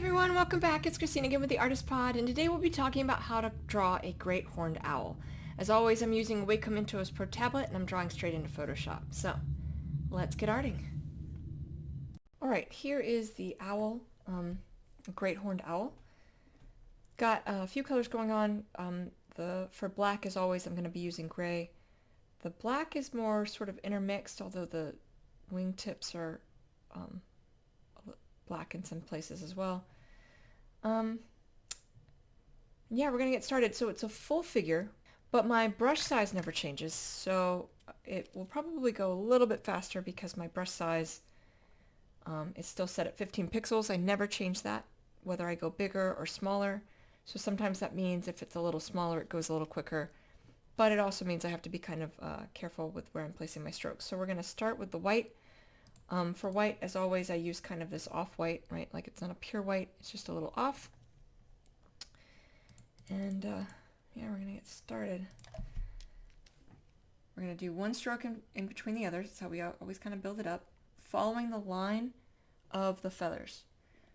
Everyone, welcome back. It's Christine again with the Artist Pod, and today we'll be talking about how to draw a great horned owl. As always, I'm using Wacom Intuos Pro Tablet, and I'm drawing straight into Photoshop. So, let's get arting. Alright, here is the owl, a great horned owl. Got a few colors going on. For black, as always, I'm going to be using gray. The black is more sort of intermixed, although the wingtips are black in some places as well. Yeah, we're gonna get started. So it's a full figure, but my brush size never changes, so it will probably go a little bit faster because my brush size is still set at 15 pixels. I never change that, whether I go bigger or smaller. So sometimes that means if it's a little smaller, it goes a little quicker, but it also means I have to be kind of careful with where I'm placing my strokes. So we're gonna start with the white. For white, as always, I use kind of this off-white, right? Like it's not a pure white, it's just a little off. And yeah, we're gonna get started. We're gonna do one stroke in between the others. That's how we always kind of build it up, following the line of the feathers.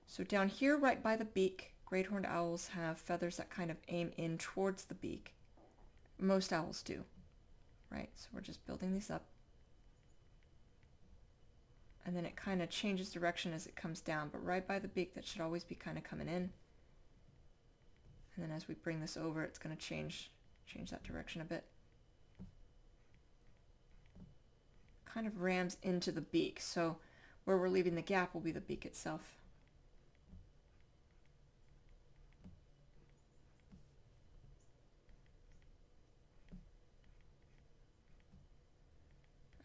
So down here, right by the beak, great horned owls have feathers that kind of aim in towards the beak. Most owls do, right? So we're just building these up. And then it kind of changes direction as it comes down, but right by the beak, that should always be kind of coming in. And then as we bring this over, it's going to change that direction a bit. Kind of rams into the beak, so where we're leaving the gap will be the beak itself.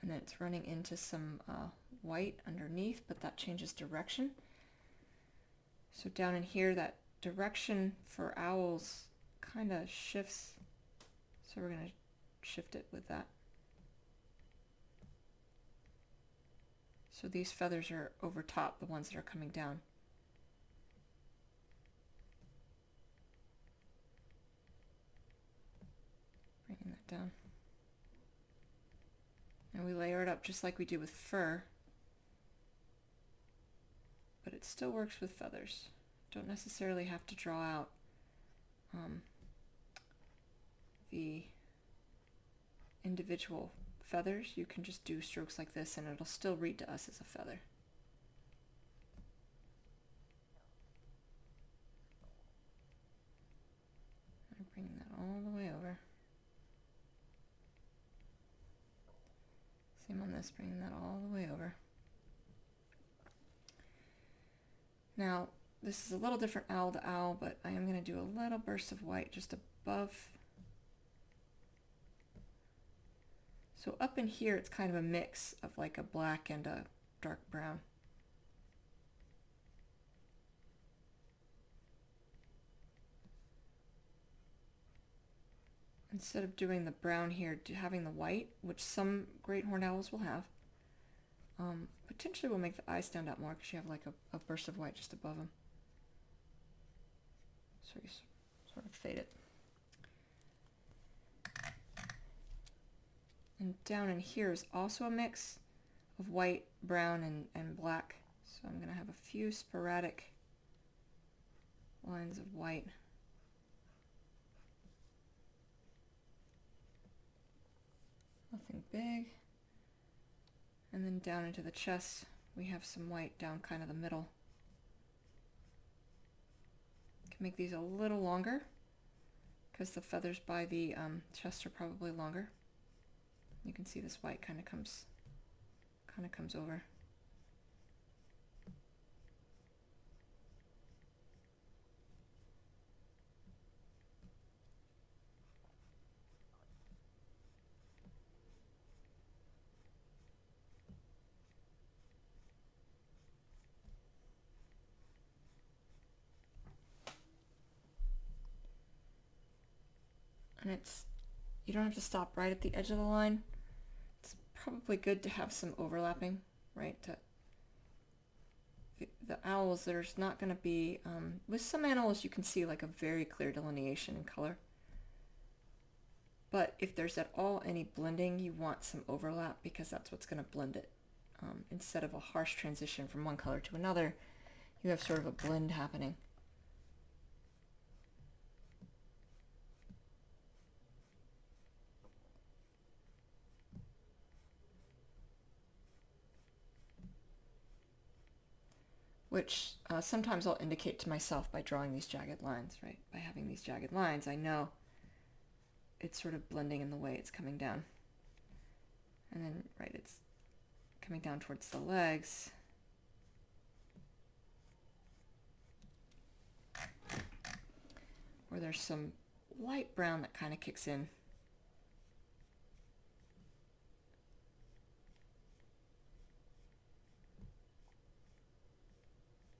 And then it's running into some white underneath, but that changes direction. So down in here, that direction for owls kind of shifts. So we're going to shift it with that. So these feathers are over top, the ones that are coming down. Bringing that down. And we layer it up just like we do with fur, but it still works with feathers. Don't necessarily have to draw out the individual feathers. You can just do strokes like this and it'll still read to us as a feather. I'm bringing that all the way over. Same on this, bringing that all the way over. Now, this is a little different owl to owl, but I am going to do a little burst of white just above. So up in here, it's kind of a mix of like a black and a dark brown. Instead of doing the brown here, having the white, which some great horned owls will have, potentially will make the eyes stand out more because you have like a burst of white just above them. So you sort of fade it. And down in here is also a mix of white, brown, and black. So I'm going to have a few sporadic lines of white. Nothing big. And then down into the chest, we have some white down kind of the middle. Can make these a little longer because the feathers by the chest are probably longer. You can see this white kind of comes over. And you don't have to stop right at the edge of the line. It's probably good to have some overlapping, right? The owls, there's not going to be, with some animals you can see like a very clear delineation in color. But if there's at all any blending, you want some overlap because that's what's going to blend it. Instead of a harsh transition from one color to another, you have sort of a blend happening. Which sometimes I'll indicate to myself by drawing these jagged lines, right? By having these jagged lines, I know it's sort of blending in the way it's coming down. And then, right, it's coming down towards the legs. Where there's some light brown that kind of kicks in.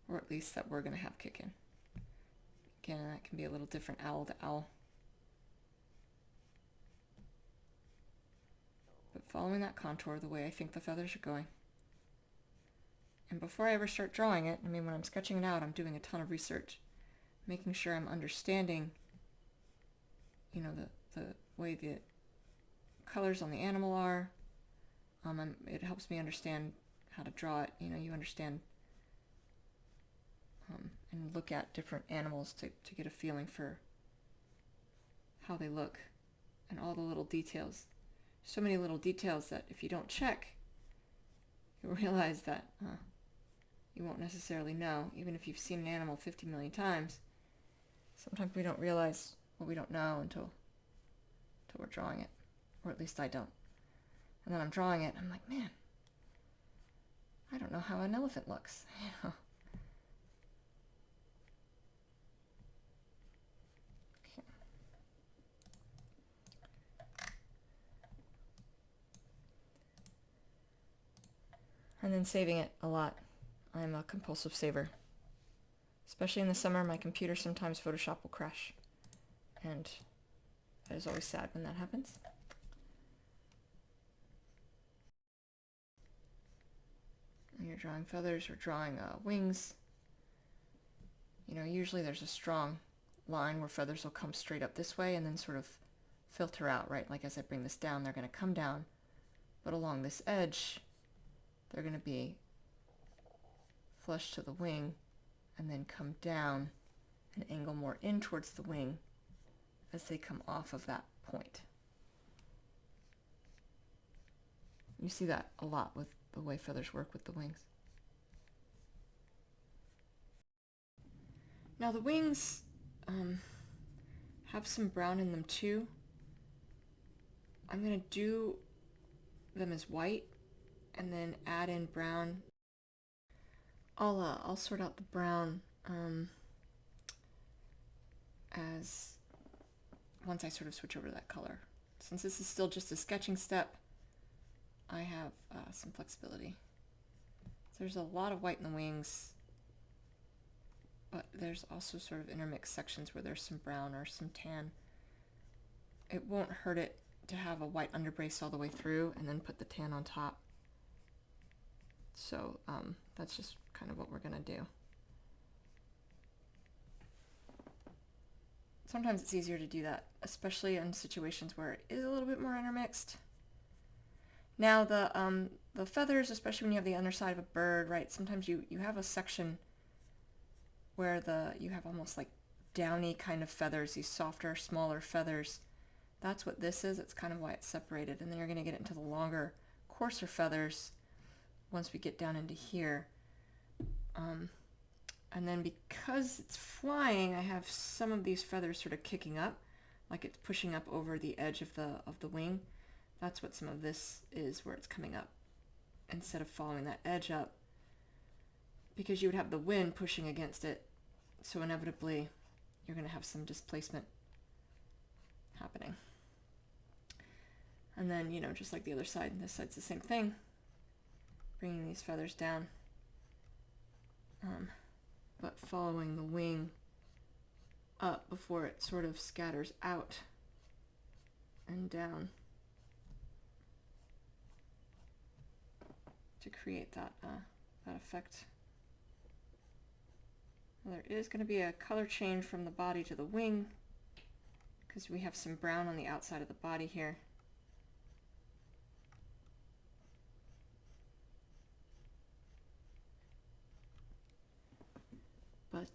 Or at least that we're going to have kick in. Again, that can be a little different owl to owl. But following that contour the way I think the feathers are going. And before I ever start drawing it, I mean, when I'm sketching it out, I'm doing a ton of research, making sure I'm understanding, you know, the way the colors on the animal are. It helps me understand how to draw it. You know, you understand and look at different animals to get a feeling for how they look and all the little details. So many little details that if you don't check, you'll realize that you won't necessarily know, even if you've seen an animal 50 million times. Sometimes we don't realize what we don't know until we're drawing it, or at least I don't. And then I'm drawing it, and I'm like, man, I don't know how an elephant looks. You know. Okay. And then saving it a lot. I'm a compulsive saver. Especially in the summer, my computer sometimes Photoshop will crash. And that is always sad when that happens. When you're drawing feathers or drawing wings, you know, usually there's a strong line where feathers will come straight up this way and then sort of filter out, right? Like as I bring this down, they're going to come down, but along this edge, they're going to be flush to the wing and then come down and angle more in towards the wing as they come off of that point. You see that a lot with the way feathers work with the wings. Now the wings have some brown in them too. I'm going to do them as white and then add in brown. I'll sort out the brown as once I sort of switch over to that color. Since this is still just a sketching step, I have some flexibility. There's a lot of white in the wings, but there's also sort of intermixed sections where there's some brown or some tan. It won't hurt it to have a white underbrace all the way through and then put the tan on top. So that's just kind of what we're going to do. Sometimes it's easier to do that, especially in situations where it is a little bit more intermixed. Now the feathers, especially when you have the underside of a bird, right? Sometimes you have a section where you have almost like downy kind of feathers, these softer, smaller feathers. That's what this is. It's kind of why it's separated. And then you're going to get into the longer, coarser feathers once we get down into here. And then because it's flying, I have some of these feathers sort of kicking up, like it's pushing up over the edge of the wing. That's what some of this is, where it's coming up instead of following that edge up, because you would have the wind pushing against it. So inevitably, you're going to have some displacement happening. And then, you know, just like the other side, this side's the same thing. Bringing these feathers down, but following the wing up before it sort of scatters out and down to create that effect. There is going to be a color change from the body to the wing because we have some brown on the outside of the body here. but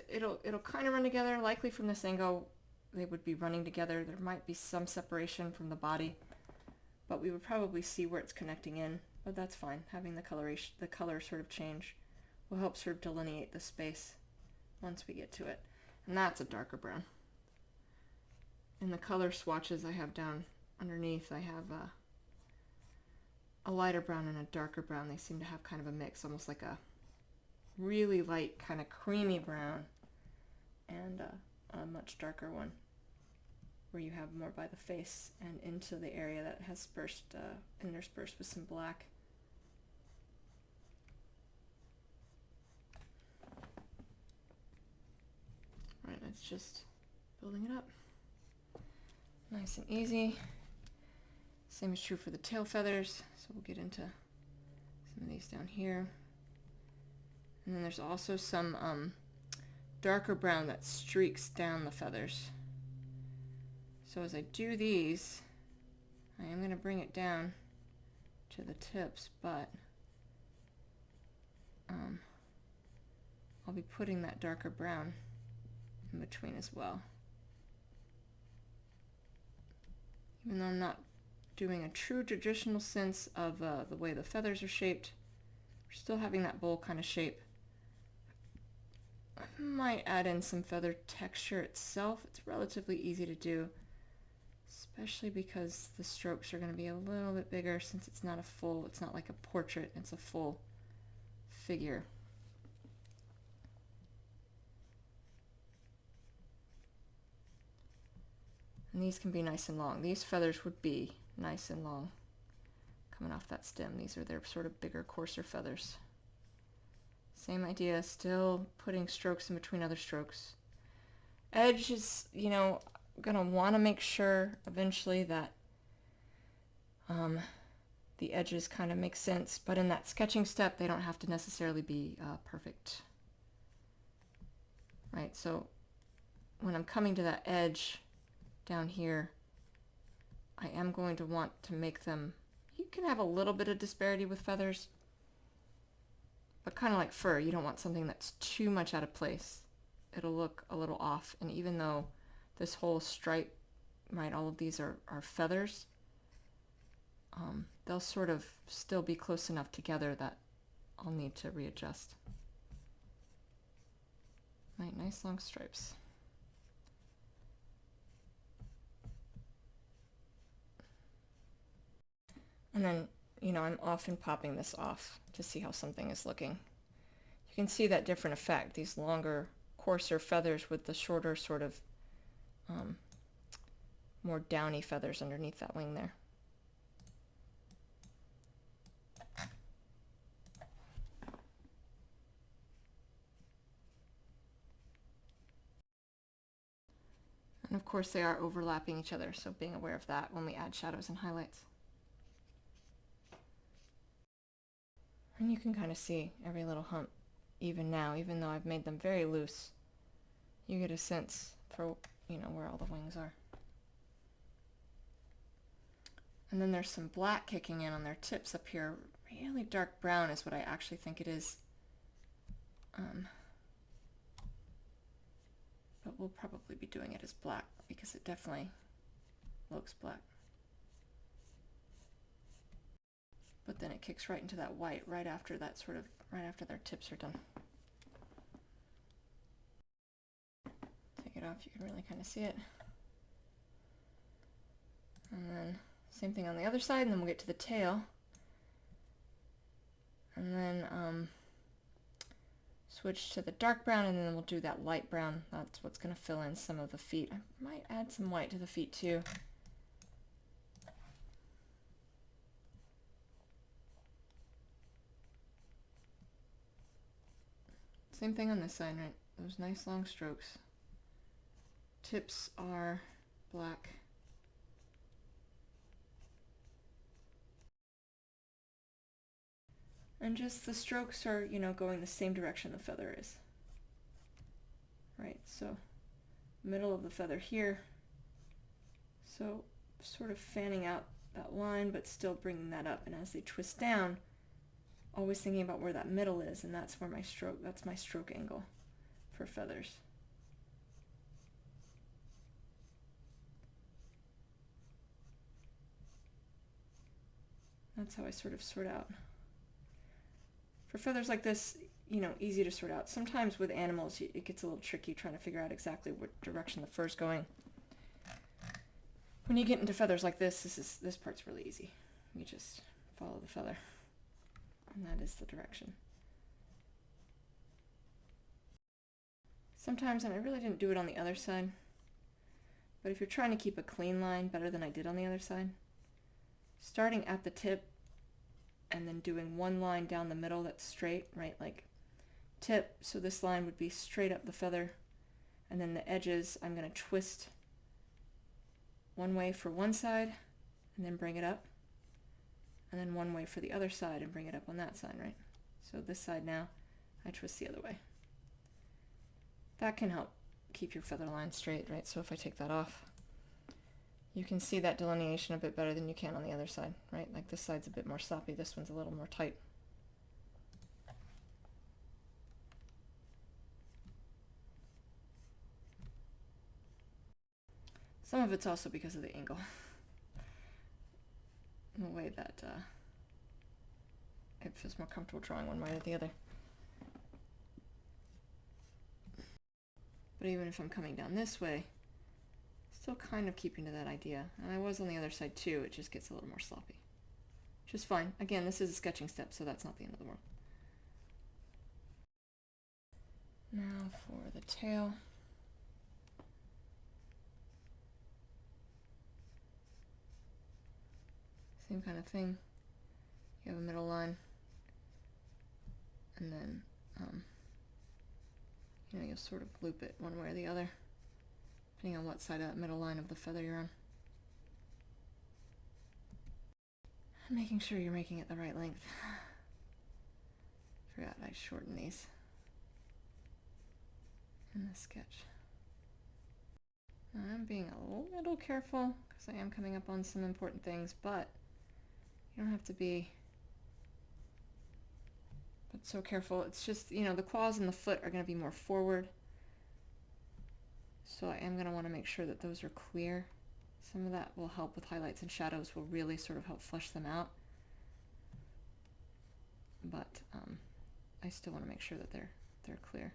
it'll kind of run together. Likely from this angle, they would be running together. There might be some separation from the body, but we would probably see where it's connecting in. But that's fine. Having the color sort of change will help sort of delineate the space once we get to it. And that's a darker brown. In the color swatches I have down underneath, I have a lighter brown and a darker brown. They seem to have kind of a mix, almost like a really light kind of creamy brown and a much darker one where you have more by the face and into the area that has interspersed with some black. All right, it's just building it up. Nice and easy. Same is true for the tail feathers. So we'll get into some of these down here. And then there's also some darker brown that streaks down the feathers. So as I do these, I am going to bring it down to the tips, but I'll be putting that darker brown in between as well. Even though I'm not doing a true traditional sense of the way the feathers are shaped, we're still having that bowl kind of shape. I might add in some feather texture itself. It's relatively easy to do, especially because the strokes are going to be a little bit bigger since it's not like a portrait, it's a full figure. And these can be nice and long. These feathers would be nice and long coming off that stem. These are their sort of bigger, coarser feathers. Same idea, still putting strokes in between other strokes. Edge is, gonna want to make sure eventually that the edges kind of make sense, but in that sketching step, they don't have to necessarily be perfect. Right, so when I'm coming to that edge down here, I am going to want to make them, you can have a little bit of disparity with feathers, but kind of like fur, you don't want something that's too much out of place. It'll look a little off, and even though this whole stripe, right, all of these are feathers, they'll sort of still be close enough together that I'll need to readjust. Right, nice long stripes. And then, I'm often popping this off to see how something is looking. You can see that different effect, these longer, coarser feathers with the shorter sort of more downy feathers underneath that wing there. And of course they are overlapping each other, so being aware of that when we add shadows and highlights. And you can kind of see every little hump even now, even though I've made them very loose. You get a sense for, where all the wings are. And then there's some black kicking in on their tips up here. Really dark brown is what I actually think it is. But we'll probably be doing it as black because it definitely looks black. But then it kicks right into that white right after their tips are done. Take it off, you can really kind of see it. And then same thing on the other side, and then we'll get to the tail. And then switch to the dark brown, and then we'll do that light brown. That's what's going to fill in some of the feet. I might add some white to the feet too. Same thing on this side, right? Those nice long strokes. Tips are black. And just the strokes are, going the same direction the feather is. Right, so middle of the feather here. So sort of fanning out that line, but still bringing that up. And as they twist down, always thinking about where that middle is, and that's where that's my stroke angle for feathers. That's how I sort of sort out. For feathers like this, you know, easy to sort out. Sometimes with animals, it gets a little tricky trying to figure out exactly what direction the fur's going. When you get into feathers like this, this part's really easy. You just follow the feather, and that is the direction. Sometimes, and I really didn't do it on the other side, but if you're trying to keep a clean line better than I did on the other side, starting at the tip and then doing one line down the middle that's straight, right, like tip, so this line would be straight up the feather, and then the edges I'm going to twist one way for one side and then bring it up, and then one way for the other side and bring it up on that side, right? So this side now, I twist the other way. That can help keep your feather line straight, right? So if I take that off, you can see that delineation a bit better than you can on the other side, right? Like this side's a bit more sloppy, this one's a little more tight. Some of it's also because of the angle. And the way that it feels more comfortable drawing one way or the other. But even if I'm coming down this way, still kind of keeping to that idea. And I was on the other side too, it just gets a little more sloppy. Which is fine. Again, this is a sketching step, so that's not the end of the world. Now for the tail. Same kind of thing. You have a middle line, and then you know, you'll sort of loop it one way or the other, depending on what side of that middle line of the feather you're on. Making sure you're making it the right length. Forgot I shortened these in the sketch. Now I'm being a little careful because I am coming up on some important things, but you don't have to be so careful. It's just, you know, the claws and the foot are going to be more forward, so I am going to want to make sure that those are clear. Some of that will help with highlights and shadows, will really sort of help flesh them out, but I still want to make sure that they're clear.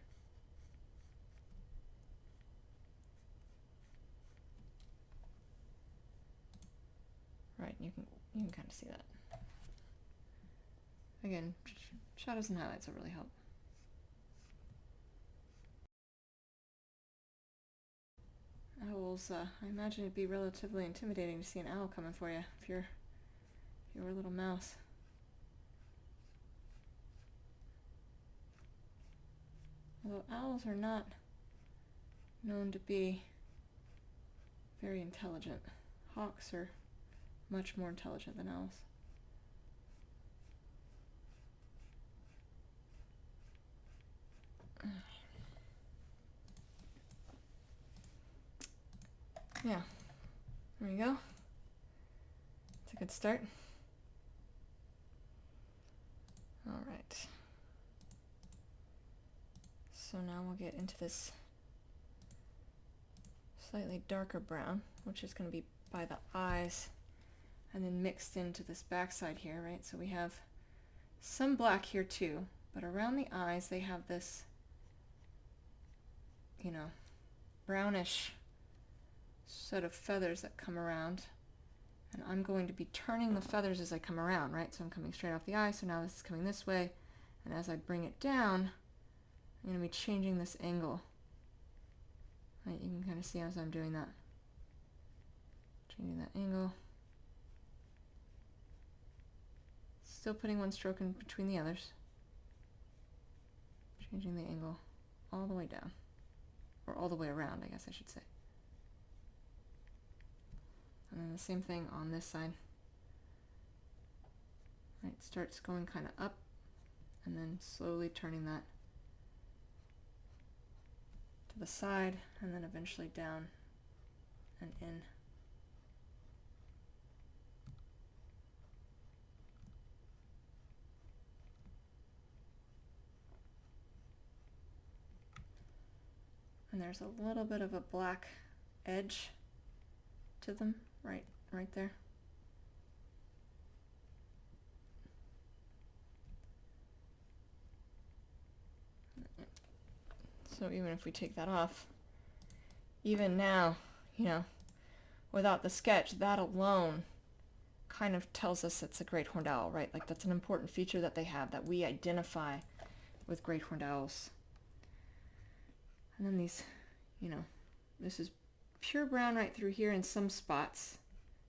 Right, you can kind of see that. Again, shadows and highlights will really help. Owls, I imagine it'd be relatively intimidating to see an owl coming for you if you were a little mouse. Although owls are not known to be very intelligent. Hawks are much more intelligent than owls. Yeah, there we go. It's a good start. All right. So now we'll get into this slightly darker brown, which is going to be by the eyes, and then mixed into this backside here, right? So we have some black here too, but around the eyes they have this, you know, brownish set of feathers that come around, and I'm going to be turning the feathers as I come around, right? So I'm coming straight off the eye, so now this is coming this way, and as I bring it down, I'm going to be changing this angle. Right, you can kind of see as I'm doing that. Changing that angle. Still putting one stroke in between the others. Changing the angle all the way down. Or all the way around, I guess I should say. And then the same thing on this side. Right, starts going kind of up, and then slowly turning that to the side, and then eventually down and in. there's a little bit of a black edge to them right there. So even if we take that off, even now, you know, without the sketch, that alone kind of tells us it's a great horned owl, right? Like that's an important feature that they have, that we identify with great horned owls. And then these, you know, this is pure brown right through here in some spots,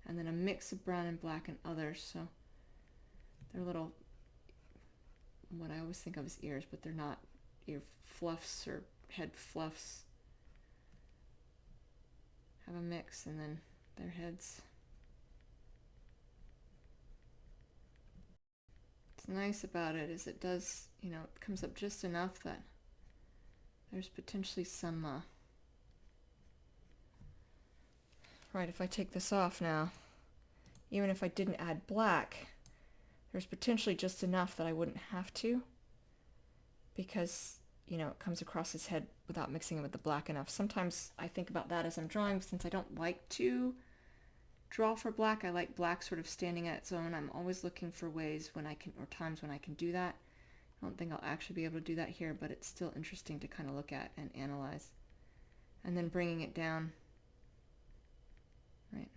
and then a mix of brown and black in others. So they're little, what I always think of as ears, but they're not ear fluffs or head fluffs. Have a mix, and then their heads. What's nice about it is it does, you know, it comes up just enough that there's potentially some, right, if I take this off now, even if I didn't add black, there's potentially just enough that I wouldn't have to, because, you know, it comes across his head without mixing it with the black enough. Sometimes I think about that as I'm drawing, since I don't like to draw for black. I like black sort of standing at its own. I'm always looking for ways when I can, or times when I can do that. I don't think I'll actually be able to do that here, but it's still interesting to kind of look at and analyze. And then bringing it down, right?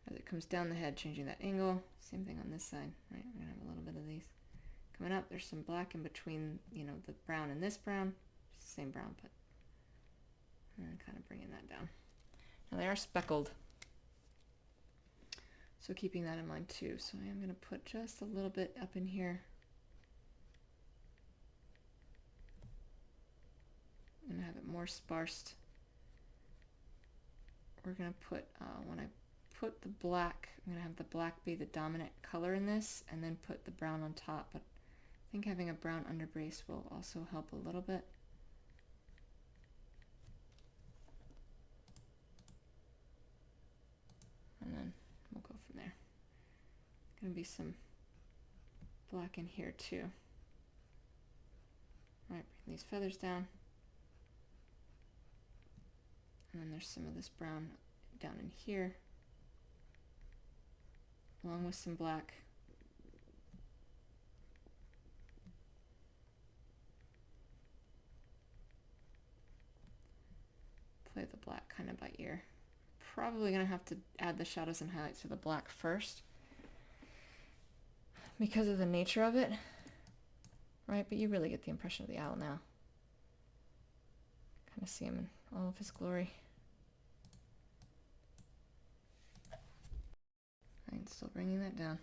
As it comes down the head, changing that angle. Same thing on this side, right? We're gonna have a little bit of these. Coming up, there's some black in between, you know, the brown and this brown. Same brown, but and then kind of bringing that down. Now they are speckled, so keeping that in mind too. So I am going to put just a little bit up in here. I'm going to have it more sparsed. We're going to put, when I put the black, I'm going to have the black be the dominant color in this, and then put the brown on top. But I think having a brown underbrace will also help a little bit. And then we'll go from there. Going to be some black in here too. All right, bring these feathers down. And then there's some of this brown down in here, along with some black. Play the black kind of by ear. Probably going to have to add the shadows and highlights to the black first because of the nature of it, right? But you really get the impression of the owl now. Kind of see him in all of his glory. And still bringing that down.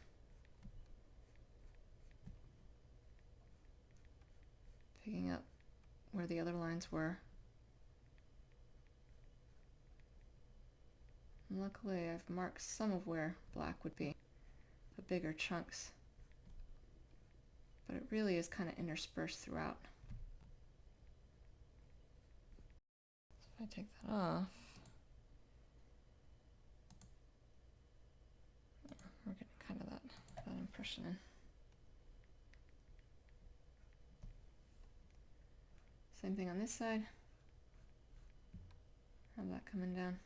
Picking up where the other lines were. And luckily I've marked some of where black would be, the bigger chunks. But it really is kind of interspersed throughout. So if I take that off, we're getting kind of that impression in. Same thing on this side. Have that coming down.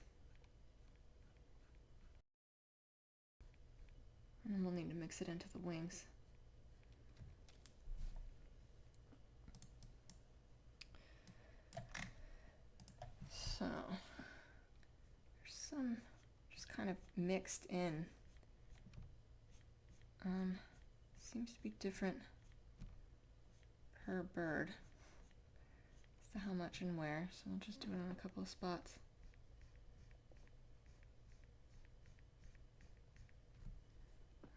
And then we'll need to mix it into the wings. So there's some just kind of mixed in. Seems to be different per bird as to how much and where. So we'll just do it on a couple of spots.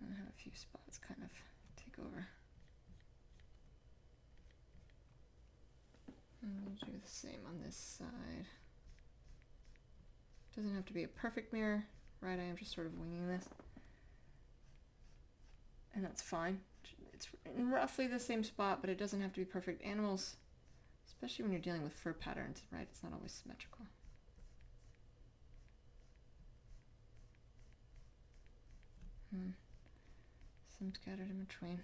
And have a few spots kind of take over. And we'll do the same on this side. Doesn't have to be a perfect mirror, right? I am just sort of winging this. And that's fine. It's in roughly the same spot, but it doesn't have to be perfect. Animals, especially when you're dealing with fur patterns, right? It's not always symmetrical. Some scattered in between.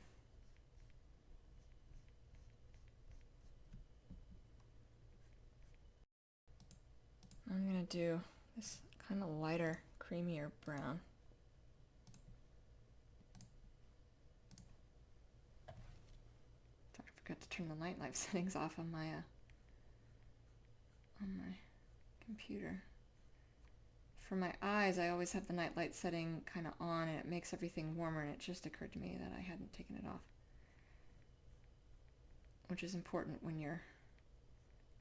I'm gonna do this kind of lighter, creamier brown. Sorry, I forgot to turn the nightlight settings off on my computer. For my eyes, I always have the nightlight setting kind of on, and it makes everything warmer, and it just occurred to me that I hadn't taken it off, which is important when you're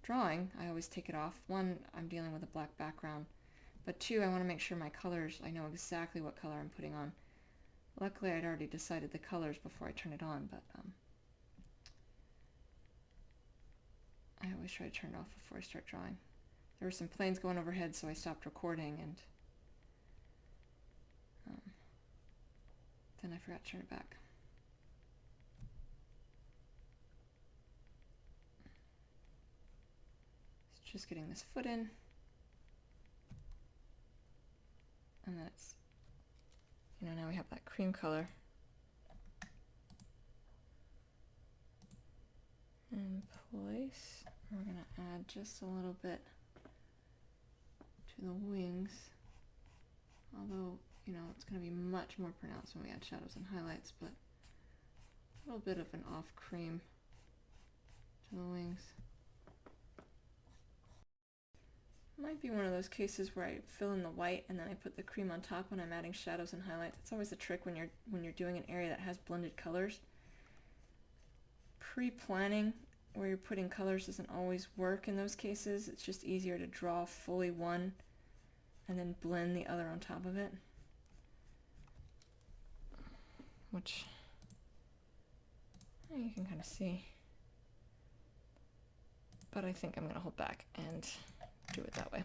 drawing. I always take it off. One, I'm dealing with a black background, but two, I want to make sure my colors, I know exactly what color I'm putting on. Luckily, I'd already decided the colors before I turn it on, but I always try to turn it off before I start drawing. There were some planes going overhead, so I stopped recording, and then I forgot to turn it back. So just getting this foot in, and then it's, now we have that cream color. In place, we're going to add just a little bit to the wings, although it's going to be much more pronounced when we add shadows and highlights, but a little bit of an off cream to the wings. Might be one of those cases where I fill in the white and then I put the cream on top when I'm adding shadows and highlights. It's always a trick when you're doing an area that has blended colors. Pre-planning where you're putting colors doesn't always work in those cases. It's just easier to draw fully one and then blend the other on top of it, which you can kind of see. But I think I'm going to hold back and do it that way.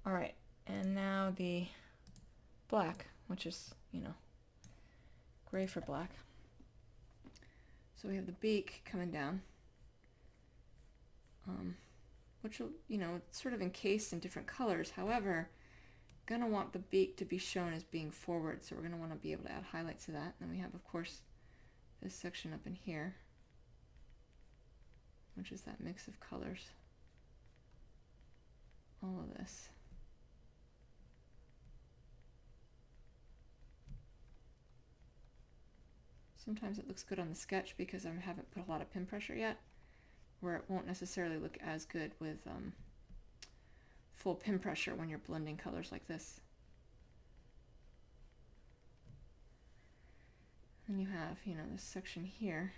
All right, and now the black, which is, gray for black. So we have the beak coming down, which will, it's sort of encased in different colors. However, gonna want the beak to be shown as being forward, so we're gonna want to be able to add highlights to that. And then we have, of course, this section up in here, which is that mix of colors. All of this. Sometimes it looks good on the sketch because I haven't put a lot of pin pressure yet, where it won't necessarily look as good with full pin pressure when you're blending colors like this. Then you have, this section here,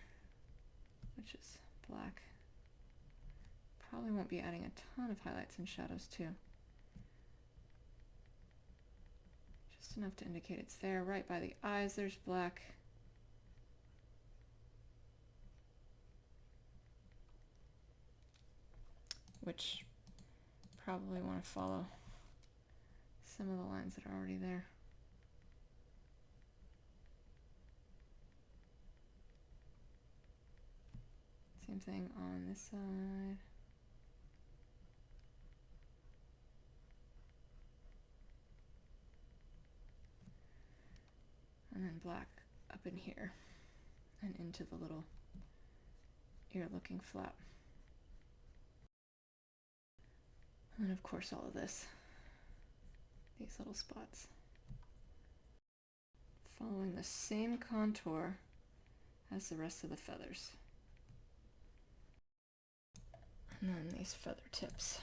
which is black. Probably won't be adding a ton of highlights and shadows too. Just enough to indicate it's there. Right by the eyes there's black. Which probably want to follow some of the lines that are already there. Same thing on this side. And then black up in here and into the little ear looking flap. And then of course all of this, these little spots. Following the same contour as the rest of the feathers. And then these feather tips.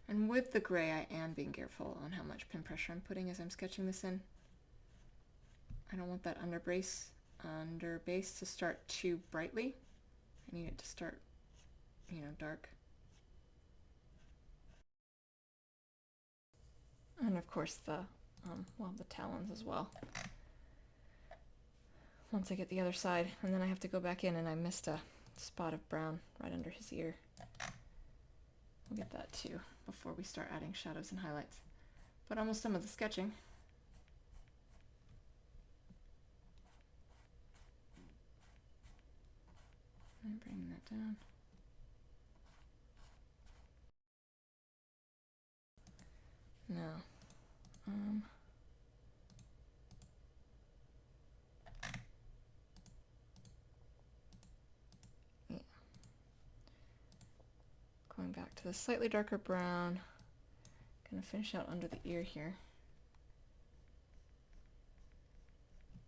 And with the gray, I am being careful on how much pin pressure I'm putting as I'm sketching this in. I don't want that under base to start too brightly. I need it to start, dark. And of course the talons as well. Once I get the other side, and then I have to go back in, and I missed a spot of brown right under his ear. We'll get that too before we start adding shadows and highlights. But almost done with the sketching. And bring that down. Now, to the slightly darker brown. Gonna finish out under the ear here.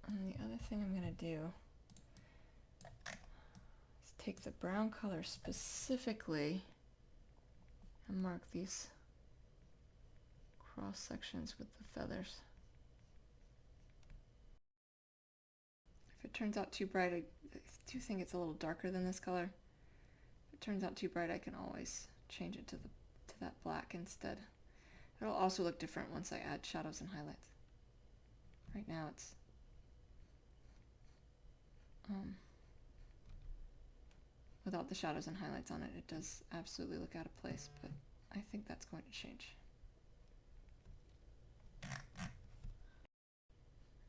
And the other thing I'm gonna do is take the brown color specifically and mark these cross sections with the feathers. If it turns out too bright, I do think it's a little darker than this color. If it turns out too bright, I can always change it to that black instead. It'll also look different once I add shadows and highlights. Right now it's without the shadows and highlights on it, it does absolutely look out of place, but I think that's going to change.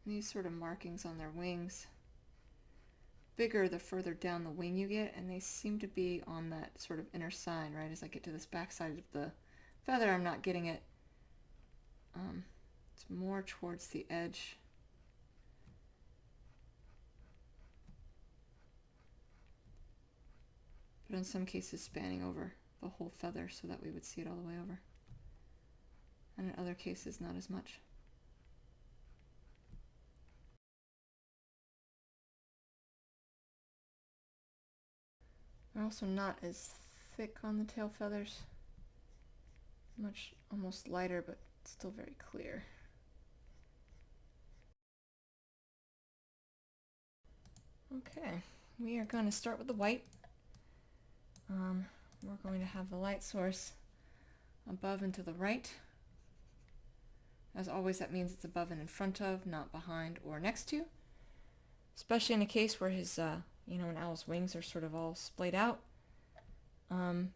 These sort of markings on their wings, bigger the further down the wing you get, and they seem to be on that sort of inner side, right? As I get to this back side of the feather, I'm not getting it. It's more towards the edge. But in some cases spanning over the whole feather so that we would see it all the way over. And in other cases, not as much. They're also not as thick on the tail feathers. Much, almost lighter, but still very clear. Okay, we are going to start with the white. We're going to have the light source above and to the right. As always, that means it's above and in front of, not behind or next to. Especially in a case where his, an owl's wings are sort of all splayed out. You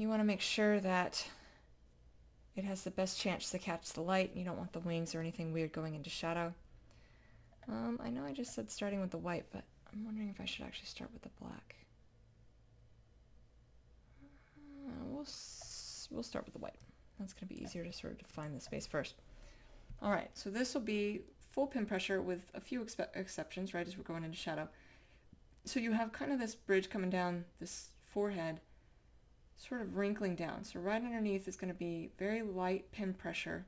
want to make sure that it has the best chance to catch the light. You don't want the wings or anything weird going into shadow. I know I just said starting with the white, but I'm wondering if I should actually start with the black. We'll start with the white. That's going to be easier to sort of define the space first. All right, so this will be full pin pressure with a few exceptions, right, as we're going into shadow. So you have kind of this bridge coming down this forehead, sort of wrinkling down. So right underneath is going to be very light pin pressure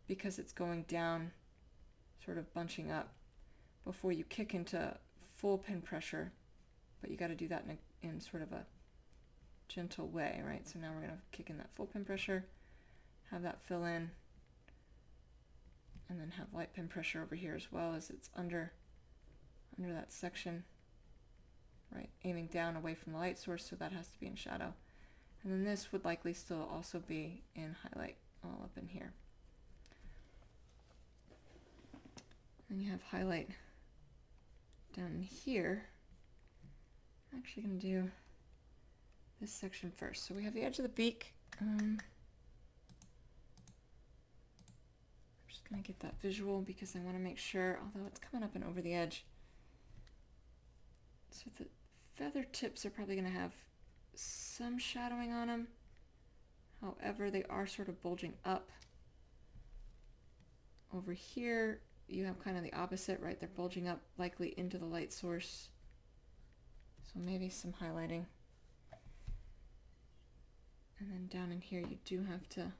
because it's going down, sort of bunching up before you kick into full pin pressure. But you got to do that in sort of a gentle way, right? So now we're going to kick in that full pin pressure, have that fill in, and then have light pin pressure over here as well as it's under that section, right? Aiming down away from the light source, so that has to be in shadow. And then this would likely still also be in highlight all up in here. And you have highlight down in here. I'm actually going to do this section first. So we have the edge of the beak. I'm just going to get that visual because I want to make sure, although it's coming up and over the edge. So the feather tips are probably going to have some shadowing on them. However, they are sort of bulging up. Over here, you have kind of the opposite, right? They're bulging up likely into the light source. So maybe some highlighting. And then down in here, you do have to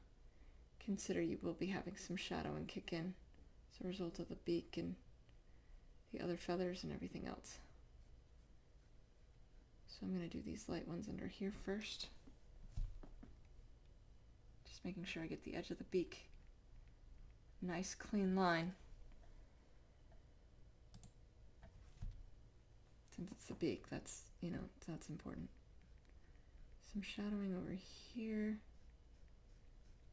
consider you will be having some shadowing kick in as a result of the beak and the other feathers and everything else. So I'm going to do these light ones under here first. Just making sure I get the edge of the beak. Nice clean line. Since it's the beak, that's important. Some shadowing over here.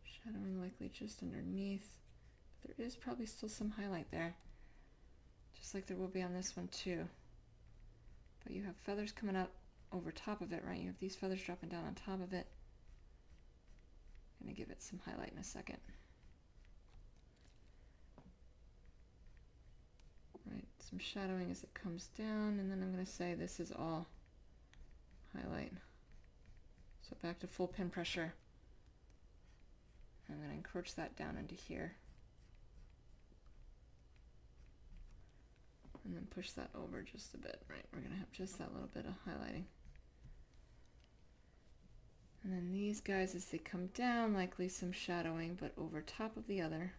Shadowing likely just underneath. But there is probably still some highlight there. Just like there will be on this one too. But you have feathers coming up over top of it, right? You have these feathers dropping down on top of it. I'm going to give it some highlight in a second. Right, some shadowing as it comes down, and then I'm going to say this is all highlight. So back to full pin pressure. I'm going to encroach that down into here. And then push that over just a bit, right? We're going to have just that little bit of highlighting. And then these guys, as they come down, likely some shadowing, but over top of the other.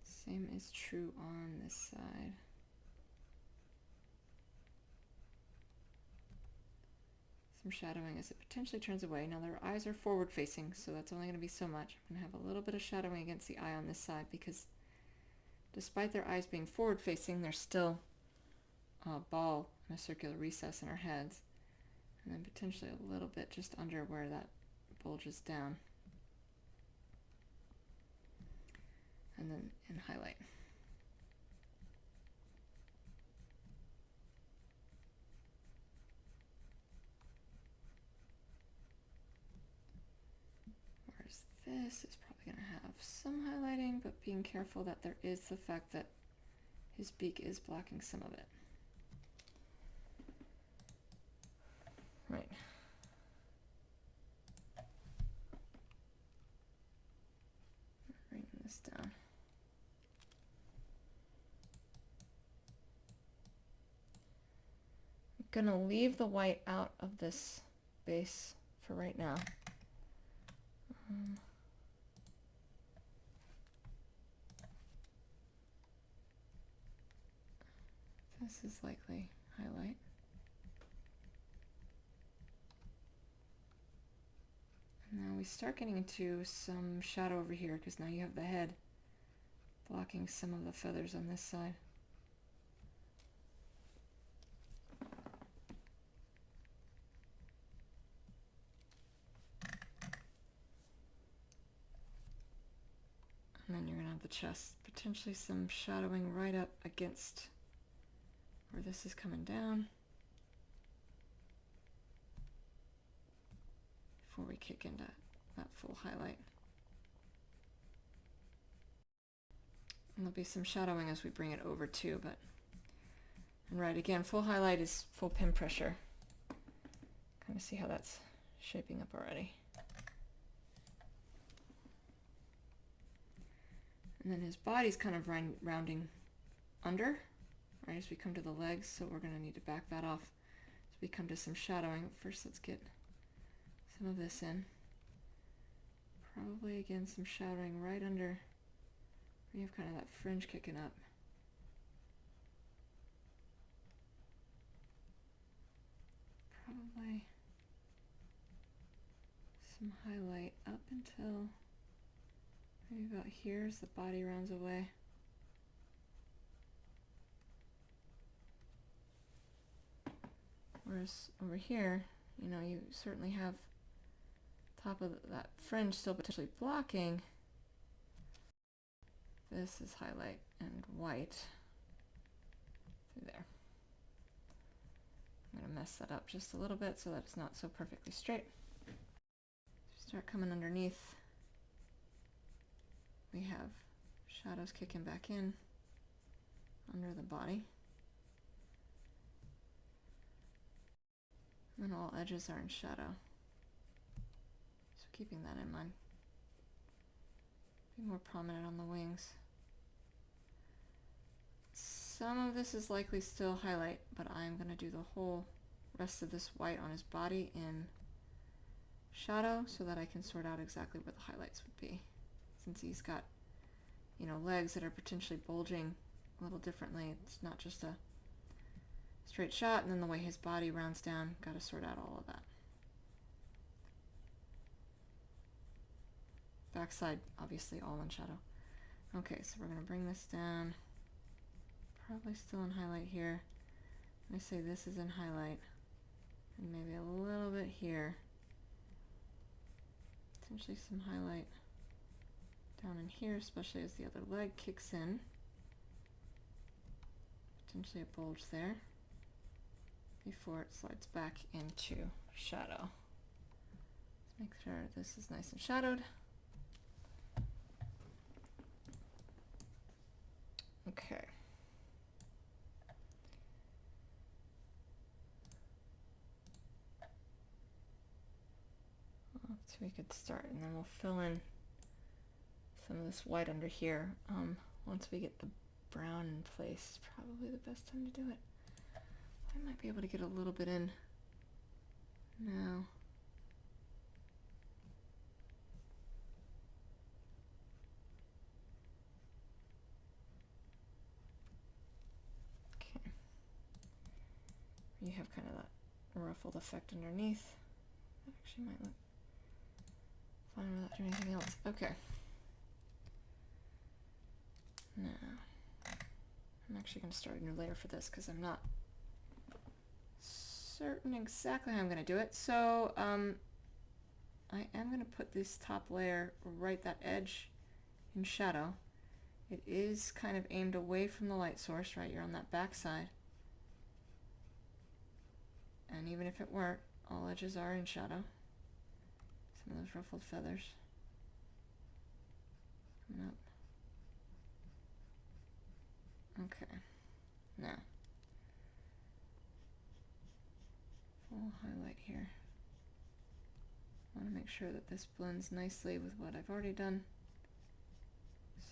Same is true on this side. Some shadowing as it potentially turns away. Now their eyes are forward facing, so that's only going to be so much. I'm going to have a little bit of shadowing against the eye on this side because despite their eyes being forward facing, there's still a ball and a circular recess in our heads. And then potentially a little bit just under where that bulges down. And then in highlight. Whereas this is probably going to have some highlighting, but being careful that there is the fact that his beak is blocking some of it. Right. Bring this down. I'm gonna leave the white out of this base for right now. This is likely highlight. And now we start getting into some shadow over here because now you have the head blocking some of the feathers on this side. And then you're going to have the chest. Potentially some shadowing right up against where this is coming down before we kick into that full highlight. And there'll be some shadowing as we bring it over too, but and right, again, full highlight is full pin pressure. Kind of see how that's shaping up already. And then his body's kind of rounding under, right, as we come to the legs, so we're going to need to back that off as we come to some shadowing. First, let's get some of this in. Probably, again, some shadowing right under where you have kind of that fringe kicking up. Probably some highlight up until maybe about here as the body rounds away. Whereas over here, you know, you certainly have top of that fringe still potentially blocking. This is highlight and white through there. I'm going to mess that up just a little bit so that it's not so perfectly straight. Start coming underneath. We have shadows kicking back in under the body. And all edges are in shadow. So keeping that in mind. Be more prominent on the wings. Some of this is likely still highlight, but I'm going to do the whole rest of this white on his body in shadow so that I can sort out exactly where the highlights would be. Since he's got, you know, legs that are potentially bulging a little differently. It's not just a straight shot, and then the way his body rounds down, got to sort out all of that. Backside, obviously all in shadow. Okay, so we're going to bring this down. Probably still in highlight here. I say this is in highlight. And maybe a little bit here. Potentially some highlight down in here, especially as the other leg kicks in. Potentially a bulge there before it slides back into shadow. Let's make sure this is nice and shadowed. Okay. So we could start, and then we'll fill in some of this white under here. Once we get the brown in place, it's probably the best time to do it. I might be able to get a little bit in Now, okay, you have kind of that ruffled effect underneath. That actually might look fine without doing anything else. Okay. Now, I'm actually going to start a new layer for this because I'm not certain exactly how I'm going to do it. So I am going to put this top layer right that edge in shadow. It is kind of aimed away from the light source, right? You're on that back side. And even if it weren't, all edges are in shadow. Some of those ruffled feathers coming up. Okay, now full highlight here. I want to make sure that this blends nicely with what I've already done.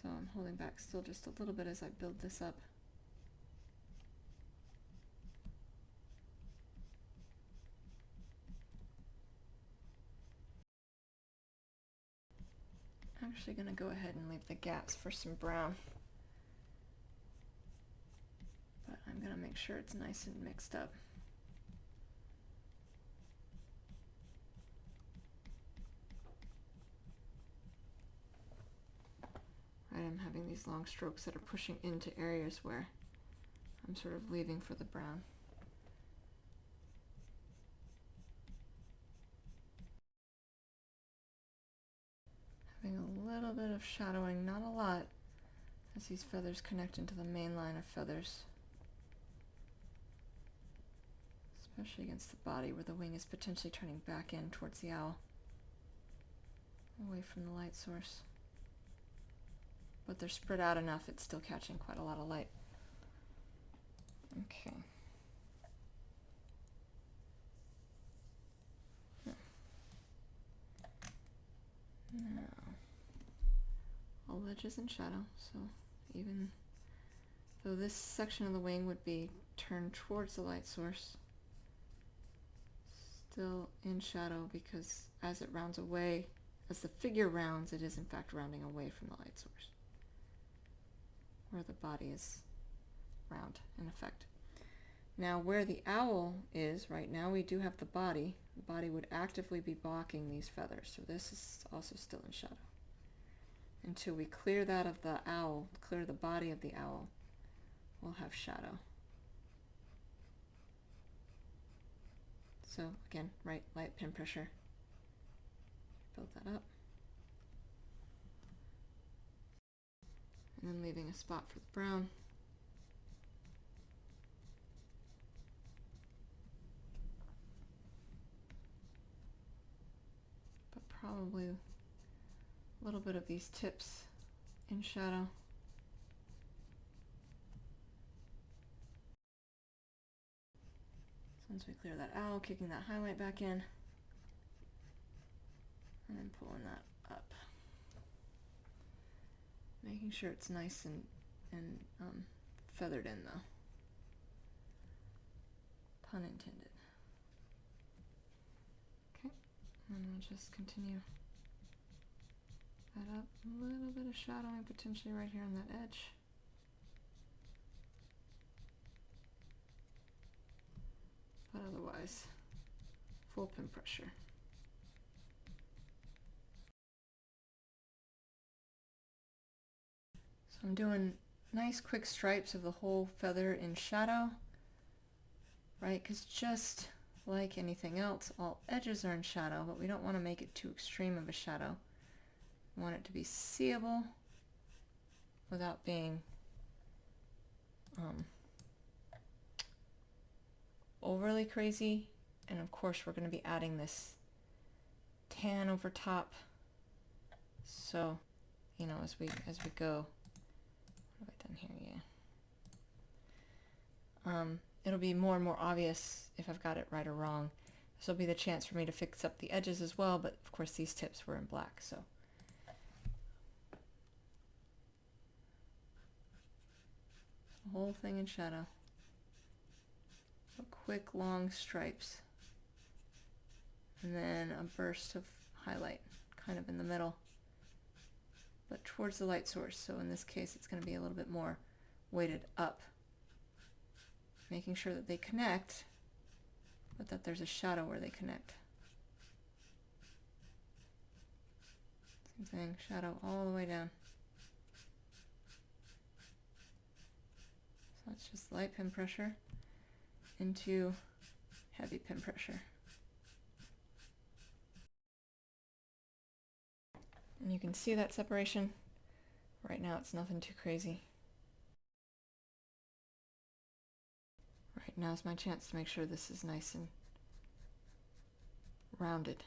So I'm holding back still just a little bit as I build this up. I'm actually going to go ahead and leave the gaps for some brown. But I'm going to make sure it's nice and mixed up. Right, I'm having these long strokes that are pushing into areas where I'm sort of leaving for the brown. Having a little bit of shadowing, not a lot, as these feathers connect into the main line of feathers. Especially against the body where the wing is potentially turning back in towards the owl, away from the light source. But they're spread out enough, it's still catching quite a lot of light. Okay. Now, all edges in shadow, so even though this section of the wing would be turned towards the light source, still in shadow because as it rounds away, as the figure rounds, it is in fact rounding away from the light source, where the body is round in effect. Now where the owl is, right now we do have the body. The body would actively be blocking these feathers, so this is also still in shadow. Until we clear that of the owl, clear the body of the owl, we'll have shadow. So again, right, light pin pressure. Build that up. And then leaving a spot for the brown. But probably a little bit of these tips in shadow. So once we clear that owl, kicking that highlight back in, and then pulling that up. Making sure it's nice and feathered in though. Pun intended. Okay, and we'll just continue that up. A little bit of shadowing potentially right here on that edge. But otherwise, full pin pressure. So I'm doing nice quick stripes of the whole feather in shadow, right? Because just like anything else, all edges are in shadow, but we don't want to make it too extreme of a shadow. We want it to be seeable without being overly crazy. And of course we're going to be adding this tan over top, so you know, as we go. What have I done here? Yeah. It'll be more and more obvious if I've got it right or wrong. This will be the chance for me to fix up the edges as well, but of course these tips were in black, so. The whole thing in shadow. So quick long stripes. and then a burst of highlight kind of in the middle, but towards the light source. So in this case it's going to be a little bit more weighted up, making sure that they connect, but that there's a shadow where they connect. Same thing, shadow all the way down. So it's just light pin pressure into heavy pin pressure. And you can see that separation. Right now it's nothing too crazy. Right, now's my chance to make sure this is nice and rounded.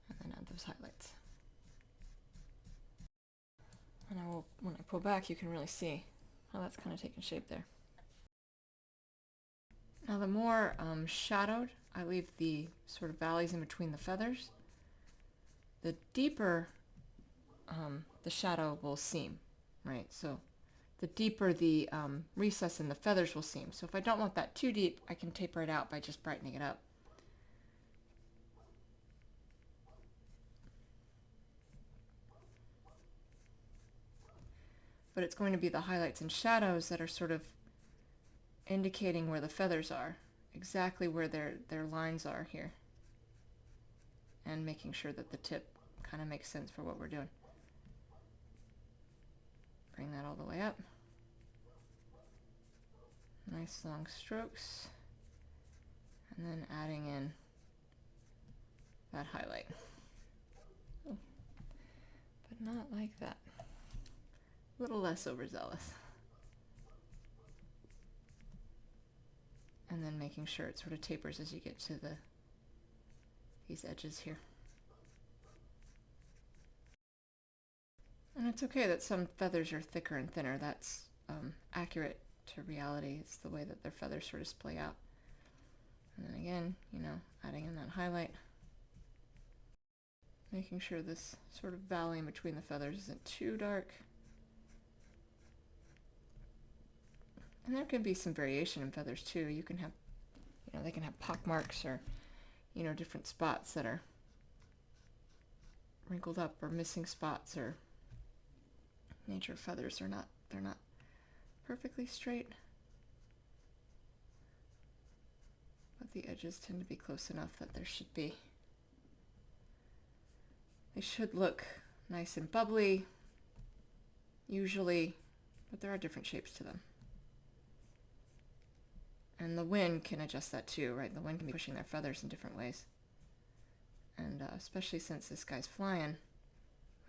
And then add those highlights. And when I pull back, you can really see how that's kind of taking shape there. Now the more shadowed I leave the sort of valleys in between the feathers, the deeper the shadow will seem, right? So the deeper the recess in the feathers will seem. So if I don't want that too deep, I can taper it out by just brightening it up. But it's going to be the highlights and shadows that are sort of indicating where the feathers are, exactly where their lines are here, and making sure that the tip kind of makes sense for what we're doing. Bring that all the way up. Nice long strokes, and then adding in that highlight. Oh, but not like that. A little less overzealous. And then making sure it sort of tapers as you get to these edges here. And it's okay that some feathers are thicker and thinner. That's accurate to reality. It's the way that their feathers sort of splay out. And then again, adding in that highlight. Making sure this sort of valley in between the feathers isn't too dark. And there can be some variation in feathers too. You can have, they can have pock marks or, different spots that are wrinkled up or missing spots, or nature feathers are not, they're not perfectly straight. But the edges tend to be close enough that there should be, they should look nice and bubbly, usually, but there are different shapes to them. And the wind can adjust that too, right? The wind can be pushing their feathers in different ways. And especially since this guy's flying,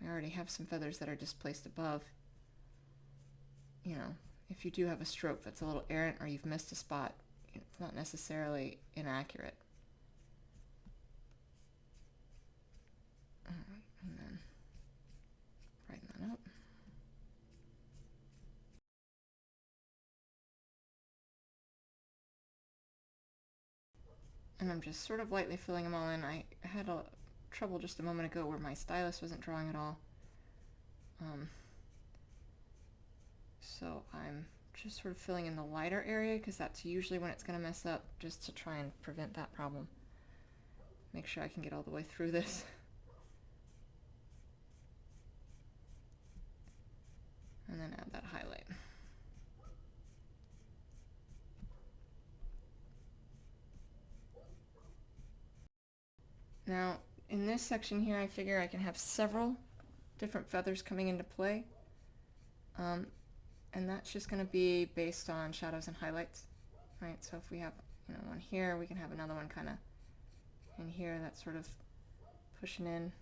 we already have some feathers that are displaced above. If you do have a stroke that's a little errant or you've missed a spot, it's not necessarily inaccurate. All right, and then brighten that up. And I'm just sort of lightly filling them all in. I had trouble just a moment ago where my stylus wasn't drawing at all. So I'm just sort of filling in the lighter area because that's usually when it's going to mess up, just to try and prevent that problem. Make sure I can get all the way through this. And then add that highlight. Now, in this section here, I figure I can have several different feathers coming into play. And that's just going to be based on shadows and highlights, right? So if we have, one here, we can have another one kind of in here that's sort of pushing in,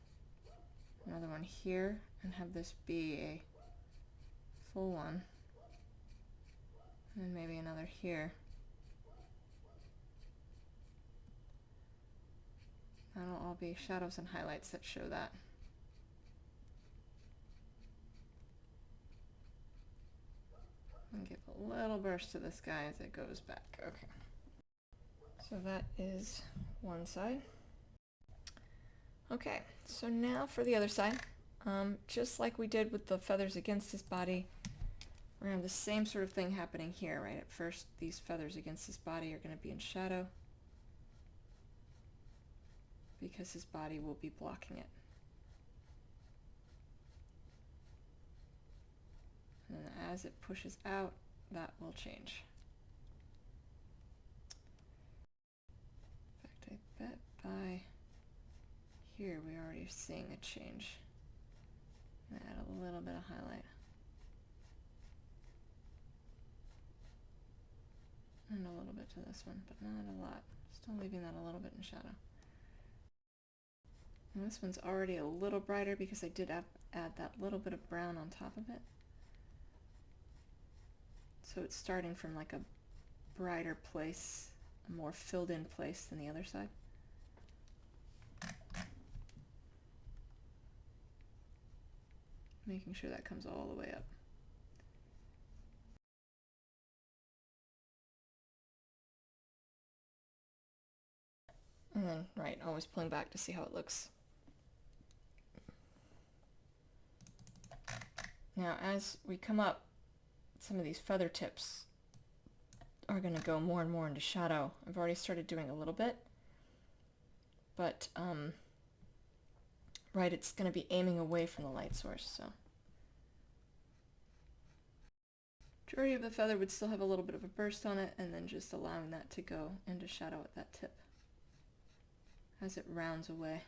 another one here, and have this be a full one, and then maybe another here. That'll all be shadows and highlights that show that. And give a little burst to this guy as it goes back. Okay. So that is one side. Okay, so now for the other side. Just like we did with the feathers against his body, We're going to have the same sort of thing happening here, right? At first, these feathers against his body are going to be in shadow because his body will be blocking it. And then as it pushes out, that will change. In fact, I bet by here we're already seeing a change. I'm going to add a little bit of highlight. And a little bit to this one, but not a lot. Still leaving that a little bit in shadow. And this one's already a little brighter because I did add that little bit of brown on top of it. So it's starting from like a brighter place, a more filled in place than the other side. Making sure that comes all the way up. And then, right, always pulling back to see how it looks. Now, as we come up, some of these feather tips are going to go more and more into shadow. I've already started doing a little bit, but, right, it's going to be aiming away from the light source, so. Majority of the feather would still have a little bit of a burst on it, and then just allowing that to go into shadow at that tip as it rounds away.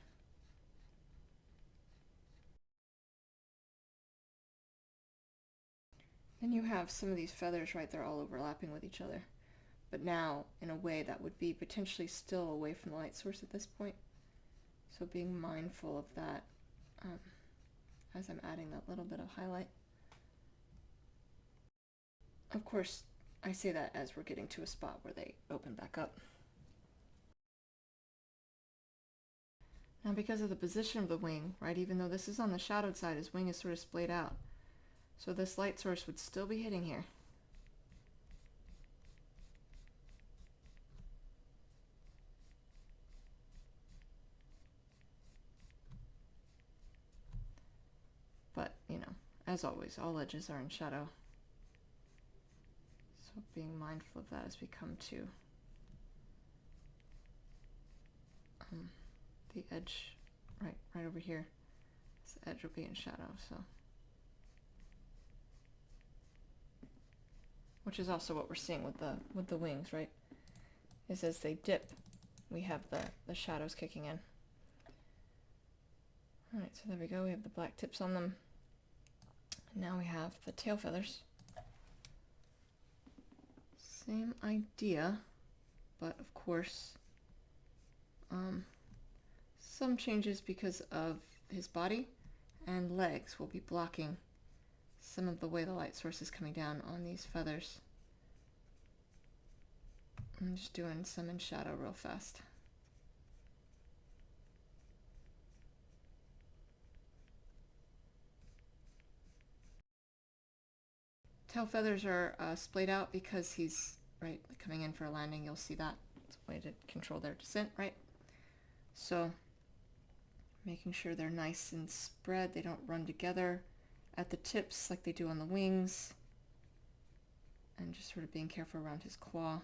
Then you have some of these feathers, right, they're all overlapping with each other, but now in a way that would be potentially still away from the light source at this point. So being mindful of that as I'm adding that little bit of highlight. Of course, I say that as we're getting to a spot where they open back up. Now because of the position of the wing, right, even though this is on the shadowed side, his wing is sort of splayed out. So this light source would still be hitting here. But, you know, as always, all edges are in shadow. So being mindful of that as we come to the edge, right over here. This edge will be in shadow, so. Which is also what we're seeing with the wings, right? Is as they dip, we have the shadows kicking in. All right, so there we go. We have the black tips on them. And now we have the tail feathers. Same idea, but of course, some changes because of his body and legs will be blocking some of the way the light source is coming down on these feathers. I'm just doing some in shadow real fast. Tail feathers are splayed out because he's, right, coming in for a landing. You'll see that. It's a way to control their descent, right? So making sure they're nice and spread. They don't run together at the tips like they do on the wings. And just sort of being careful around his claw.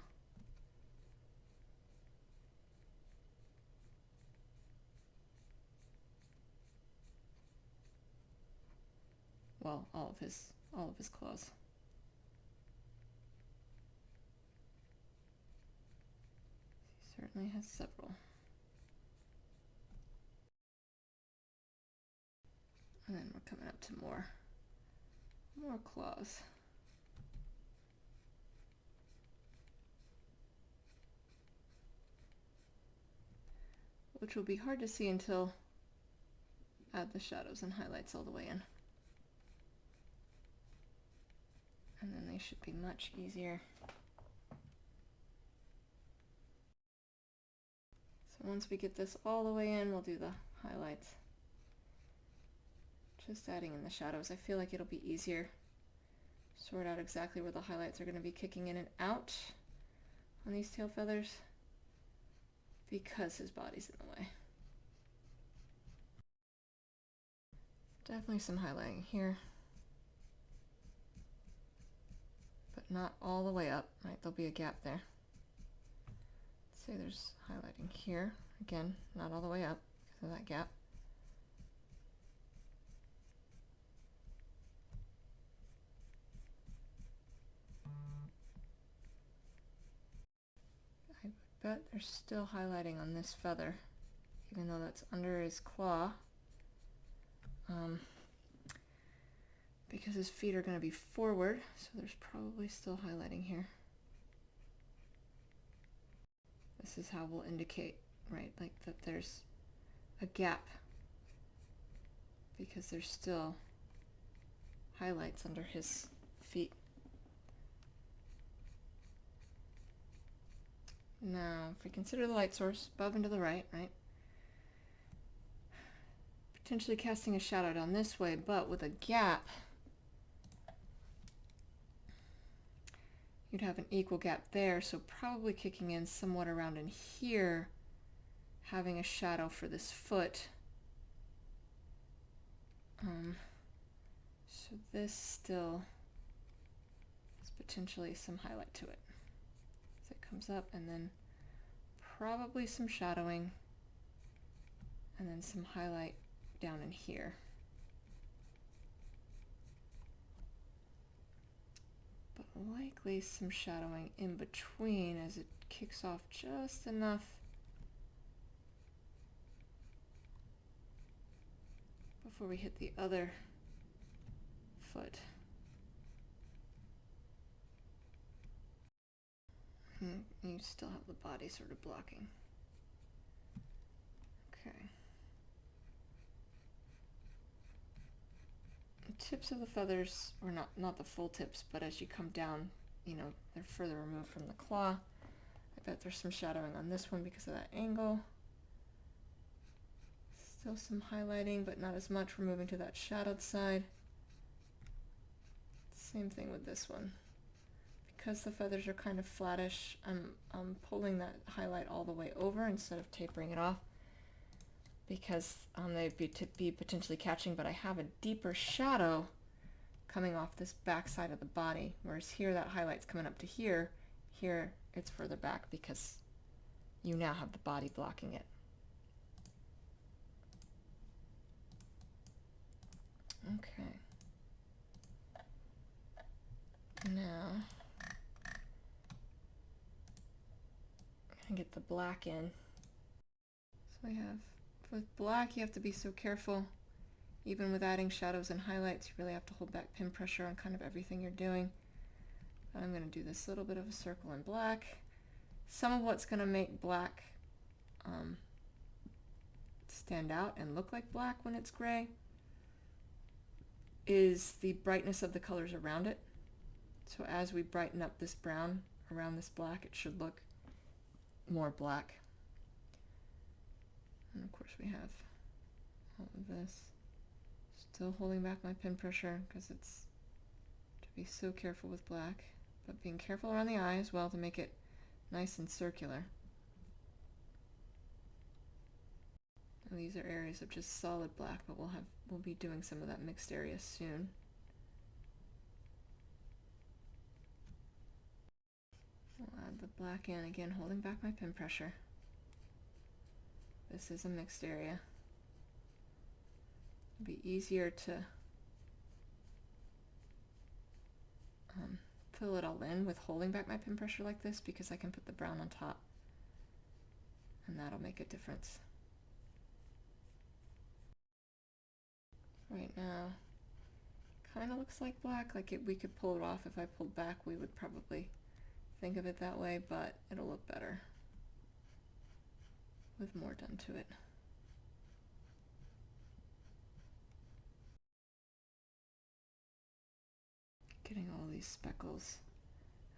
Well, all of his claws. He certainly has several. And then we're coming up to more claws. Which will be hard to see until add the shadows and highlights all the way in. And then they should be much easier. So once we get this all the way in, we'll do the highlights. Just adding in the shadows. I feel like it'll be easier. Sort out exactly where the highlights are going to be kicking in and out on these tail feathers because his body's in the way. Definitely some highlighting here. not all the way up, right? There'll be a gap there. Let's say there's highlighting here. Again, not all the way up because of that gap. I bet there's still highlighting on this feather, even though that's under his claw. Because his feet are going to be forward, so there's probably still highlighting here. This is how we'll indicate, right, like that there's a gap because there's still highlights under his feet. Now, if we consider the light source above and to the right, right, potentially casting a shadow down this way, but with a gap, you'd have an equal gap there, so probably kicking in somewhat around in here, having a shadow for this foot. So this still has potentially some highlight to it. So it comes up and then probably some shadowing and then some highlight down in here. But likely some shadowing in between as it kicks off just enough before we hit the other foot. You still have the body sort of blocking. Okay. The tips of the feathers, or not the full tips, but as you come down, you know, they're further removed from the claw. I bet there's some shadowing on this one because of that angle. Still some highlighting, but not as much. We're moving to that shadowed side. Same thing with this one. Because the feathers are kind of flattish, I'm pulling that highlight all the way over instead of tapering it off because they'd be potentially catching, but I have a deeper shadow coming off this back side of the body, whereas here that highlight's coming up to here. Here it's further back because you now have the body blocking it. Okay. Now and get the black in. So we have, with black you have to be so careful. Even with adding shadows and highlights, you really have to hold back pin pressure on kind of everything you're doing. I'm going to do this little bit of a circle in black. Some of what's going to make black stand out and look like black when it's gray is the brightness of the colors around it. So as we brighten up this brown around this black, it should look more black. And of course we have all of this. Still holding back my pin pressure because it's to be so careful with black, but being careful around the eye as well to make it nice and circular. And these are areas of just solid black, but we'll be doing some of that mixed area soon. We'll add the black in again, holding back my pin pressure. This is a mixed area. It'll be easier to fill it all in with holding back my pin pressure like this because I can put the brown on top and that'll make a difference. Right now, kind of looks like black, like we could pull it off. If I pulled back, we would probably think of it that way, but it'll look better with more done to it. Getting all these speckles,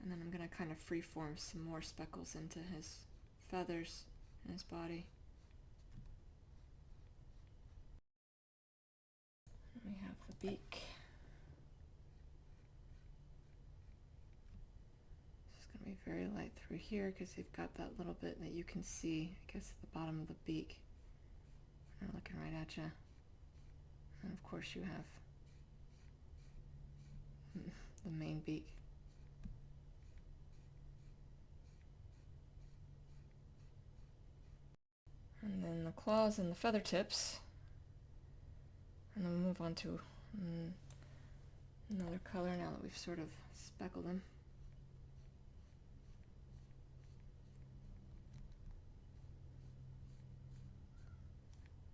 and then I'm going to kind of freeform some more speckles into his feathers and his body. And we have the beak. It's going to be very light through here because you've got that little bit that you can see, I guess, at the bottom of the beak. They're looking right at you. And of course you have the main beak. And then the claws and the feather tips. And then we'll move on to another color now that we've sort of speckled them.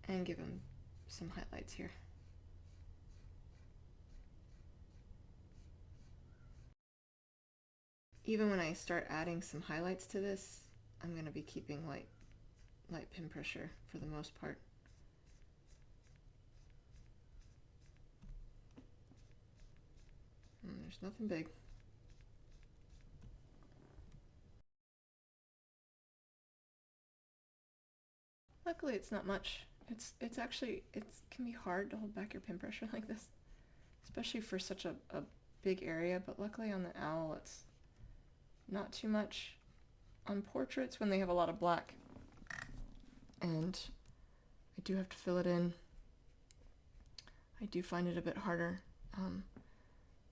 And give them some highlights here. Even when I start adding some highlights to this, I'm going to be keeping light pin pressure for the most part. And there's nothing big. Luckily it's not much. It's actually, it can be hard to hold back your pin pressure like this, especially for such a big area, but luckily on the owl it's not too much. On portraits when they have a lot of black, and I do have to fill it in, I do find it a bit harder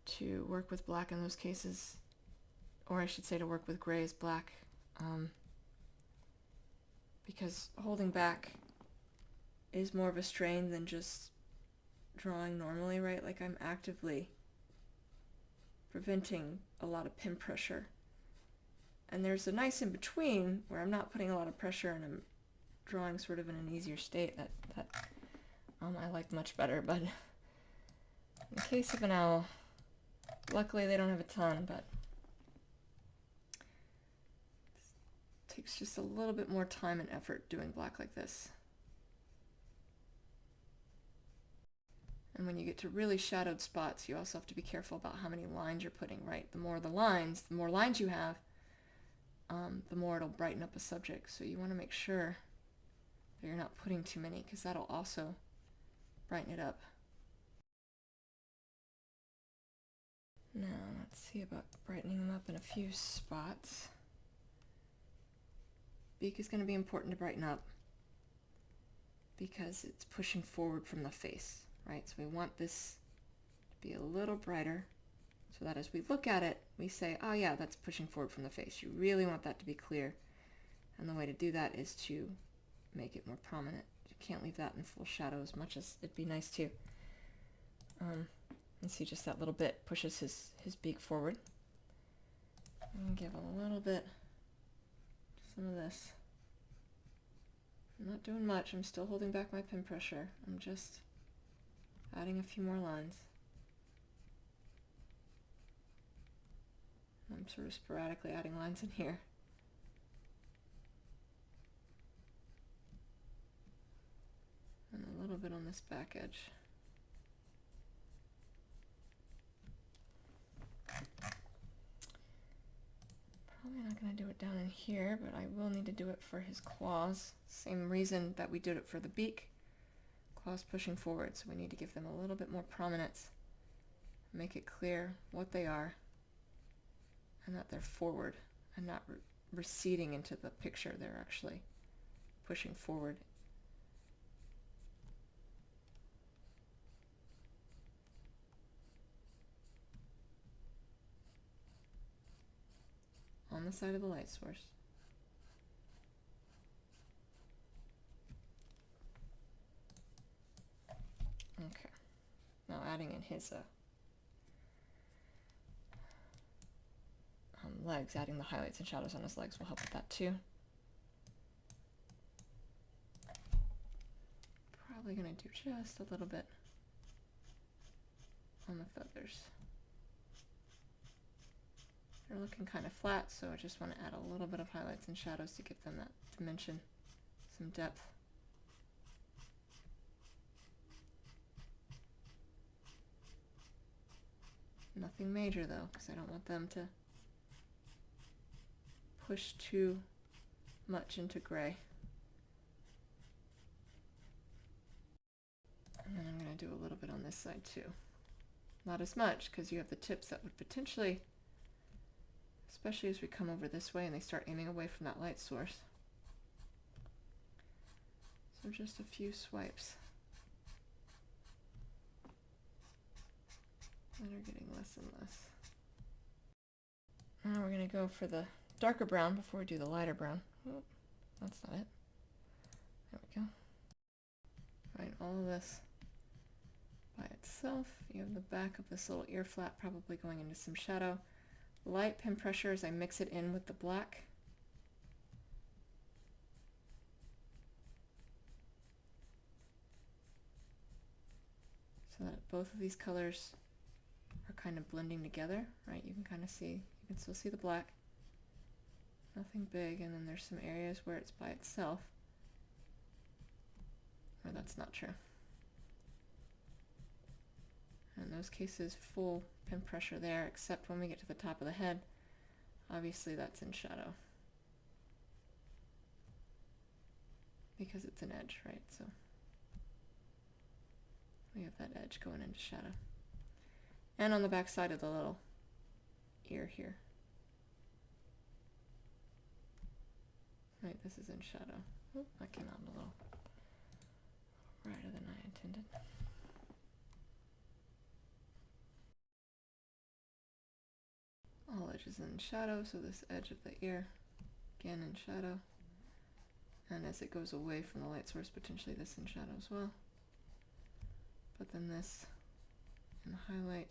to work with black in those cases, or I should say to work with gray as black, because holding back is more of a strain than just drawing normally, right? Like I'm actively preventing a lot of pin pressure. And there's a nice in between where I'm not putting a lot of pressure and I'm drawing sort of in an easier state that I like much better. But in the case of an owl, luckily they don't have a ton, but it takes just a little bit more time and effort doing black like this. And when you get to really shadowed spots, you also have to be careful about how many lines you're putting, right? The more lines you have, the more it'll brighten up a subject. So you want to make sure that you're not putting too many, because that'll also brighten it up. Now let's see about brightening them up in a few spots. Beak is going to be important to brighten up because it's pushing forward from the face, right? So we want this to be a little brighter, so that as we look at it, we say, oh yeah, that's pushing forward from the face. You really want that to be clear. And the way to do that is to make it more prominent. You can't leave that in full shadow as much as it'd be nice to. And see just that little bit pushes his beak forward. And give a little bit, some of this. I'm not doing much. I'm still holding back my pin pressure. I'm just adding a few more lines. I'm sort of sporadically adding lines in here. And a little bit on this back edge. Probably not going to do it down in here, but I will need to do it for his claws. Same reason that we did it for the beak. Claws pushing forward, so we need to give them a little bit more prominence. Make it clear what they are, and that they're forward and not receding into the picture. They're actually pushing forward. On the side of the light source. Okay. Now adding in his legs, adding the highlights and shadows on his legs will help with that too. Probably going to do just a little bit on the feathers. They're looking kind of flat, so I just want to add a little bit of highlights and shadows to give them that dimension, some depth. Nothing major though, because I don't want them to push too much into gray. And then I'm going to do a little bit on this side too. Not as much, because you have the tips that would potentially, especially as we come over this way and they start aiming away from that light source. So just a few swipes that are getting less and less. Now we're going to go for the darker brown before we do the lighter brown. Oh, that's not it. There we go. Right, all of this by itself. You have the back of this little ear flap probably going into some shadow. Light pen pressure as I mix it in with the black. So that both of these colors are kind of blending together, right? You can kind of see, you can still see the black. Nothing big, and then there's some areas where it's by itself. Or that's not true. In those cases, full pen pressure there, except when we get to the top of the head. Obviously that's in shadow. Because it's an edge, right? So we have that edge going into shadow. And on the back side of the little ear here. Right, this is in shadow. Oh, that came out a little brighter than I intended. All edges in shadow, so this edge of the ear, again in shadow. And as it goes away from the light source, potentially this in shadow as well. But then this in the highlight.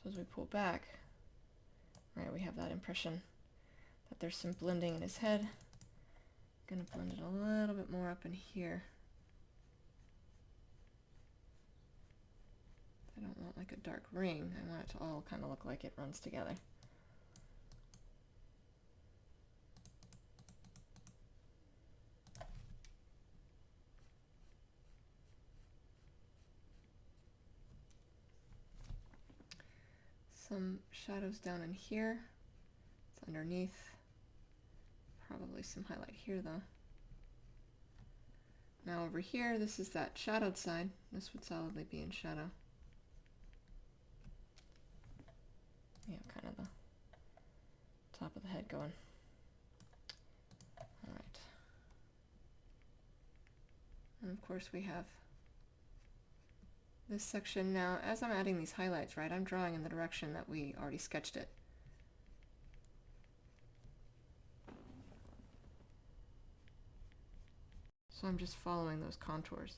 So as we pull back, right, we have that impression that there's some blending in his head. I'm gonna blend it a little bit more up in here. I don't want like a dark ring. I want it to all kind of look like it runs together. Some shadows down in here. It's underneath. Probably some highlight here though. Now over here, this is that shadowed side. This would solidly be in shadow. Yeah, kind of the top of the head going. All right. And of course we have this section. Now, as I'm adding these highlights, right, I'm drawing in the direction that we already sketched it. So I'm just following those contours.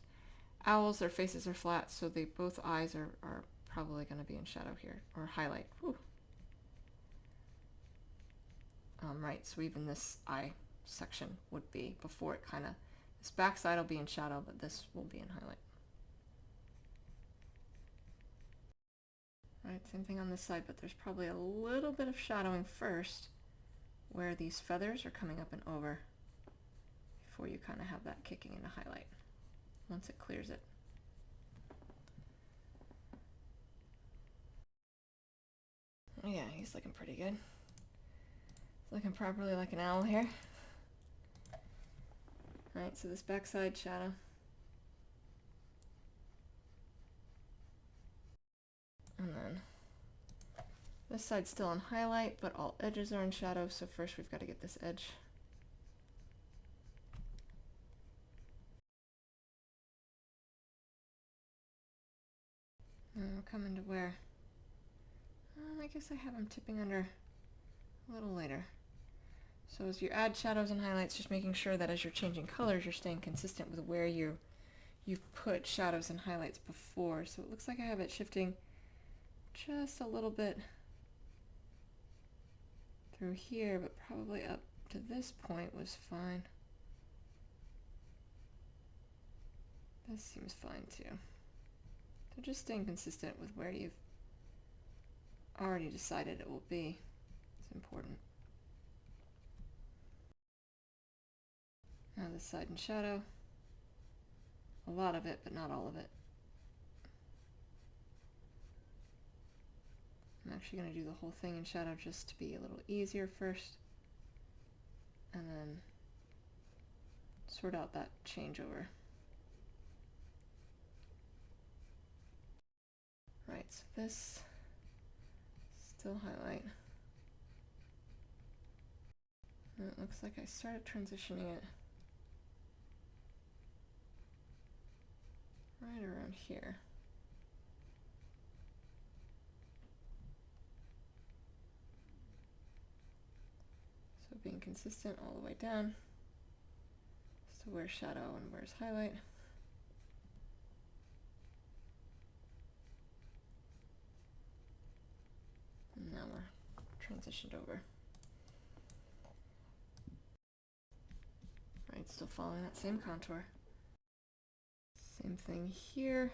Owls, their faces are flat, so both eyes are probably going to be in shadow here, or highlight. Whew. Right, so even this eye section would be, before it kind of, this back side will be in shadow, but this will be in highlight. Right, same thing on this side, but there's probably a little bit of shadowing first, where these feathers are coming up and over, before you kind of have that kicking into highlight, once it clears it. Yeah, he's looking pretty good. He's looking properly like an owl here. Right, so this backside shadow. And then this side's still in highlight, but all edges are in shadow, so first we've got to get this edge. And we'll come into where, I guess I have them tipping under a little later. So as you add shadows and highlights, just making sure that as you're changing colors, you're staying consistent with where you've put shadows and highlights before. So it looks like I have it shifting just a little bit through here, but probably up to this point was fine. This seems fine too. So just staying consistent with where you've already decided it will be is important. Now this side in shadow. A lot of it, but not all of it. I'm actually going to do the whole thing in shadow just to be a little easier first. And then sort out that changeover. Right, so this still highlight. And it looks like I started transitioning it right around here. being consistent all the way down. So where's shadow and where's highlight? And now we're transitioned over. Right, still following that same contour. Same thing here.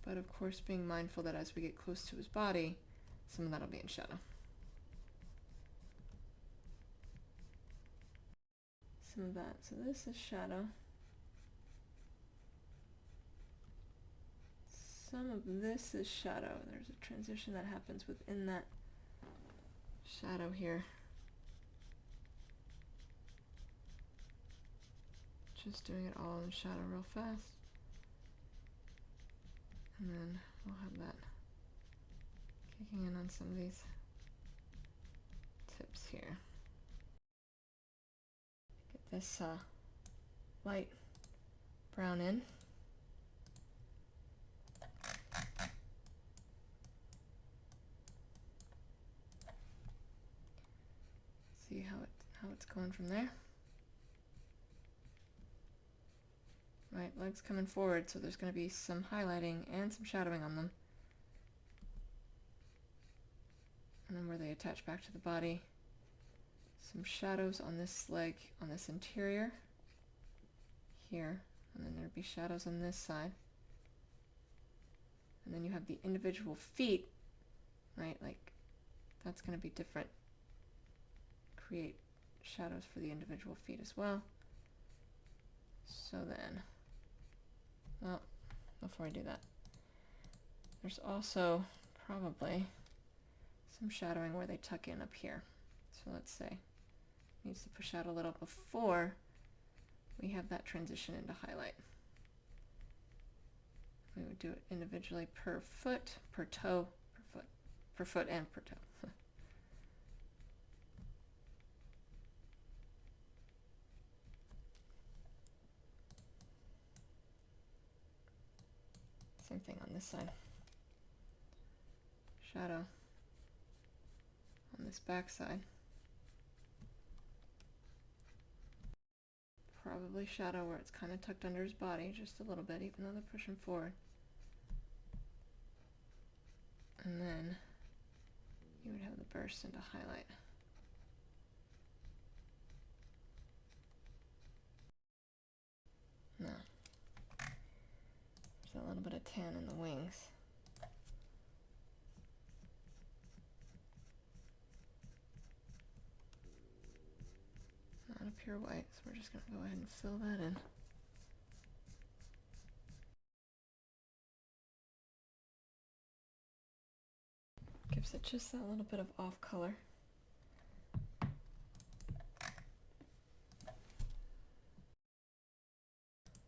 But of course being mindful that as we get close to his body, some of that will be in shadow. Some of that. So this is shadow. Some of this is shadow. There's a transition that happens within that shadow here. Just doing it all in shadow real fast. And then we'll have that kicking in on some of these tips here. Get this light brown in. See how it's going from there. Right, legs coming forward, so there's going to be some highlighting and some shadowing on them. And then where they attach back to the body, some shadows on this leg, on this interior here, and then there'd be shadows on this side. And then you have the individual feet, right, like that's going to be different. Create shadows for the individual feet as well. So then, well, before I do that, there's also probably some shadowing where they tuck in up here. So let's say needs to push out a little before we have that transition into highlight. We would do it individually per foot, per toe, per foot and per toe. Same thing on this side. Shadow on this back side. Probably shadow where it's kind of tucked under his body just a little bit, even though they're pushing forward. And then you would have the burst into highlight. Now, there's a little bit of tan in the wings. Not a pure white, so we're just going to go ahead and fill that in. Gives it just that little bit of off color.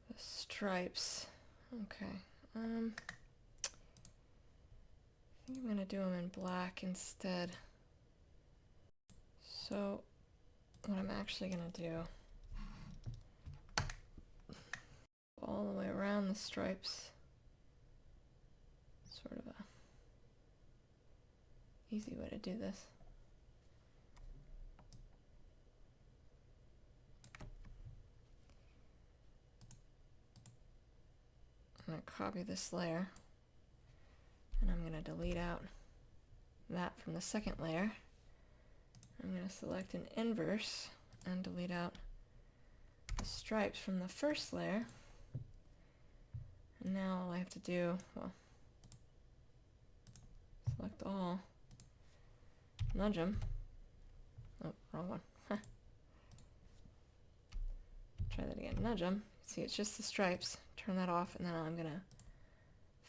The stripes. Okay. I think I'm going to do them in black instead. So what I'm actually going to do, all the way around the stripes, sort of a easy way to do this. I'm going to copy this layer, and I'm going to delete out that from the second layer. I'm going to select an inverse and delete out the stripes from the first layer. And now all I have to do, well, select all, nudge them. Oh, wrong one. Try that again. Nudge them. See, it's just the stripes. Turn that off, and then I'm going to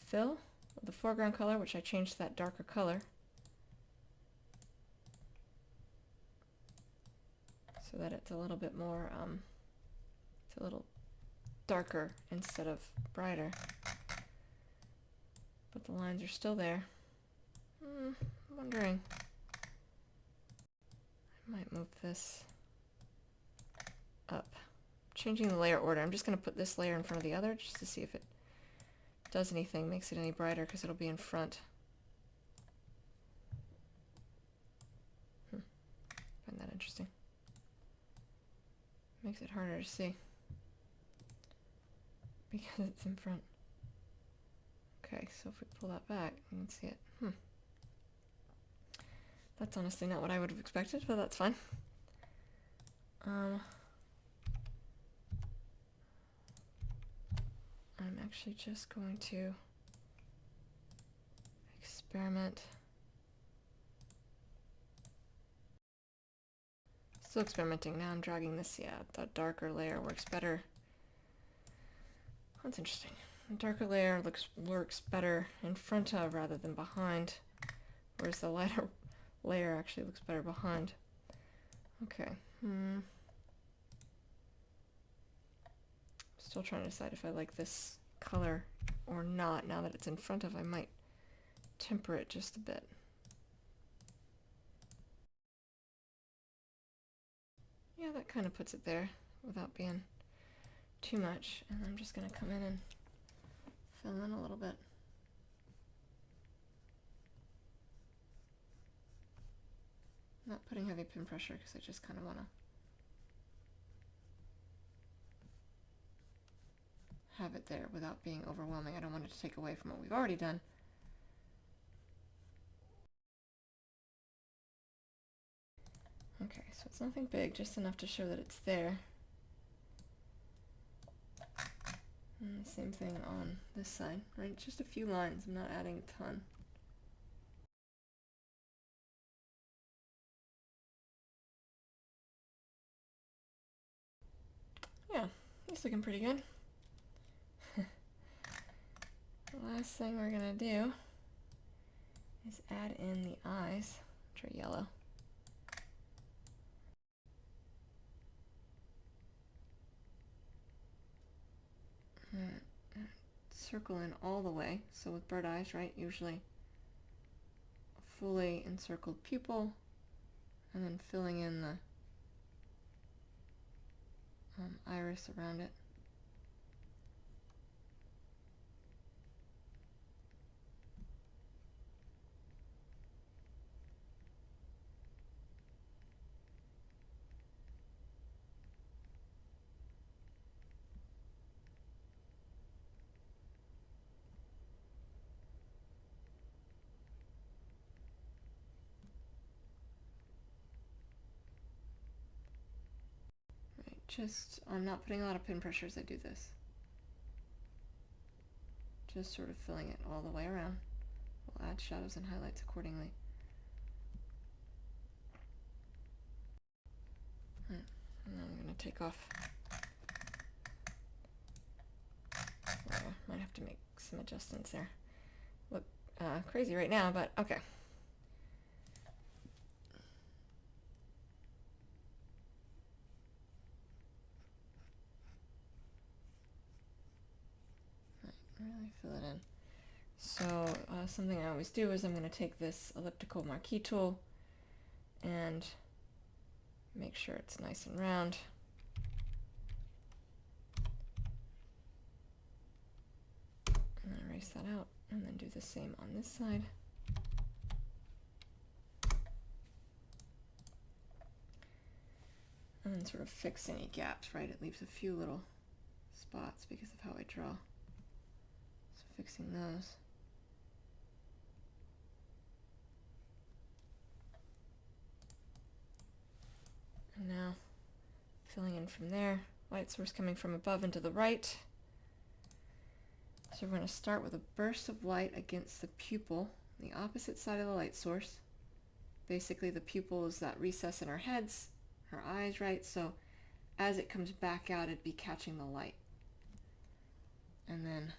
fill with the foreground color, which I changed to that darker color, so that it's a little bit more, it's a little darker instead of brighter. But the lines are still there. I'm wondering, I might move this up. Changing the layer order. I'm just going to put this layer in front of the other just to see if it does anything, makes it any brighter, because it'll be in front. Find that interesting. Makes it harder to see because it's in front. Okay, so if we pull that back, you can see it. That's honestly not what I would have expected, but that's fine. I'm actually just going to experiment. Still experimenting. Now I'm dragging this, the darker layer works better. That's interesting. The darker layer works better in front of rather than behind, whereas the lighter layer actually looks better behind. Okay. Still trying to decide if I like this color or not. Now that it's in front of, I might temper it just a bit. Yeah, that kind of puts it there without being too much. And I'm just going to come in and fill in a little bit. Not putting heavy pin pressure because I just kind of want to have it there without being overwhelming. I don't want it to take away from what we've already done. Okay, so it's nothing big, just enough to show that it's there. And the same thing on this side, right? Just a few lines. I'm not adding a ton. Yeah, he's looking pretty good. The last thing we're gonna do is add in the eyes, which are yellow. Circle in all the way. So with bird eyes, right, usually a fully encircled pupil, and then filling in the iris around it. I'm not putting a lot of pin pressure as I do this. Just sort of filling it all the way around. We'll add shadows and highlights accordingly. And then I'm going to take off. Might have to make some adjustments there. Look crazy right now, but okay. Really fill it in. So something I always do is I'm going to take this elliptical marquee tool and make sure it's nice and round. And then erase that out, and then do the same on this side. And then sort of fix any gaps, right? It leaves a few little spots because of how I draw. So fixing those. And now filling in from there. Light source coming from above and to the right. So we're going to start with a burst of light against the pupil, the opposite side of the light source. Basically the pupil is that recess in our heads, our eyes, right? So as it comes back out, it'd be catching the light. And then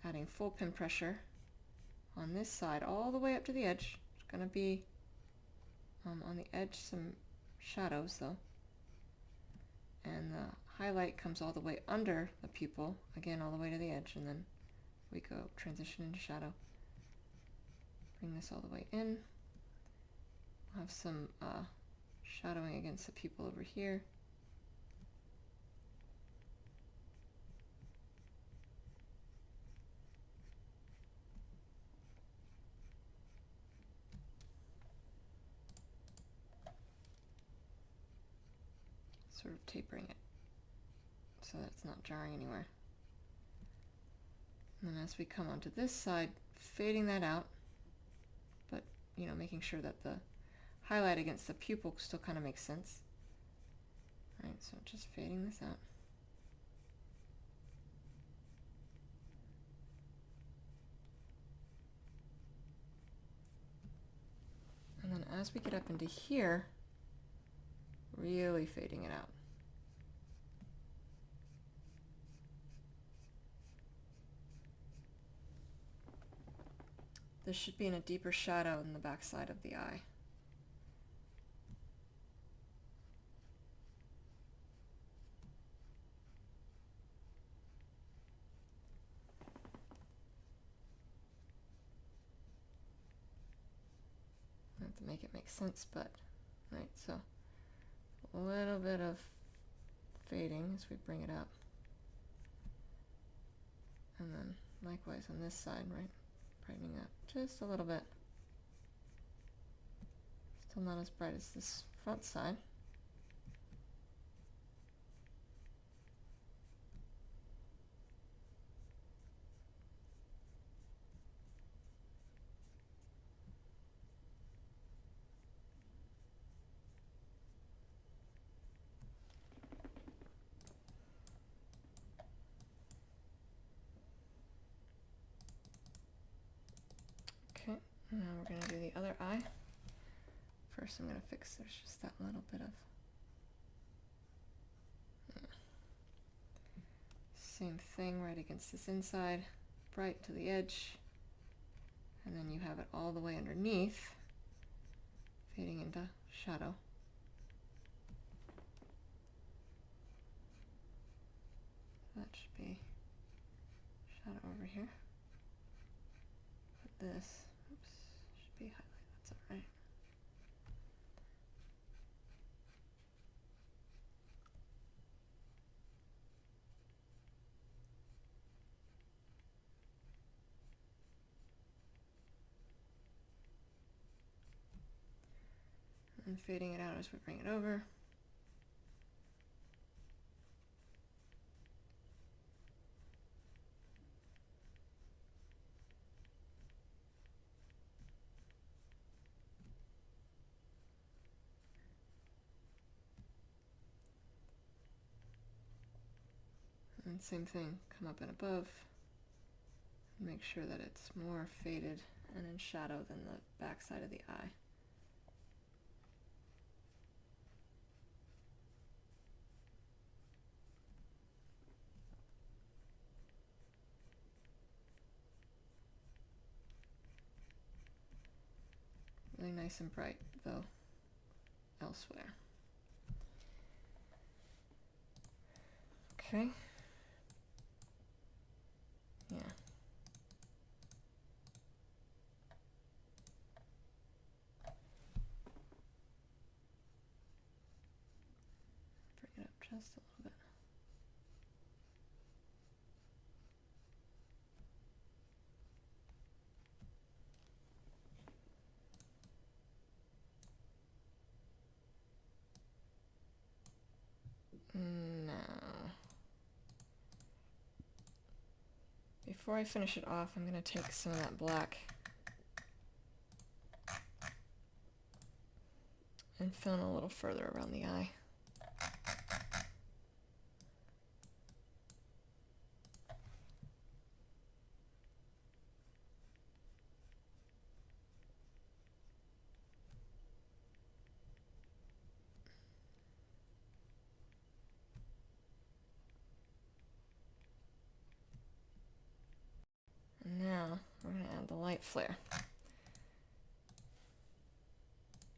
adding full pin pressure on this side all the way up to the edge. It's going to be on the edge some shadows though. And the highlight comes all the way under the pupil, again all the way to the edge, and then we go transition into shadow. Bring this all the way in. We'll have some shadowing against the pupil over here. sort of tapering it so that it's not jarring anywhere. And then as we come onto this side, fading that out, but making sure that the highlight against the pupil still kind of makes sense. All right, so just fading this out. And then as we get up into here, really fading it out. This should be in a deeper shadow in the back side of the eye. I have to make it make sense, but right, so a little bit of fading as we bring it up. And then likewise on this side, right? Brightening up just a little bit. Still not as bright as this front side. Okay, now we're going to do the other eye. First I'm going to fix, there's just that little bit of same thing right against this inside, bright to the edge, and then you have it all the way underneath, fading into shadow. That should be shadow over here. But this, oops, should be highlight, that's all right. And fading it out as we bring it over. And same thing, come up and above. And make sure that it's more faded and in shadow than the back side of the eye. Really nice and bright, though, elsewhere. Okay. Yeah. Bring it up just a little bit. Now, before I finish it off, I'm going to take some of that black and fill in a little further around the eye. And now we're going to add the light flare.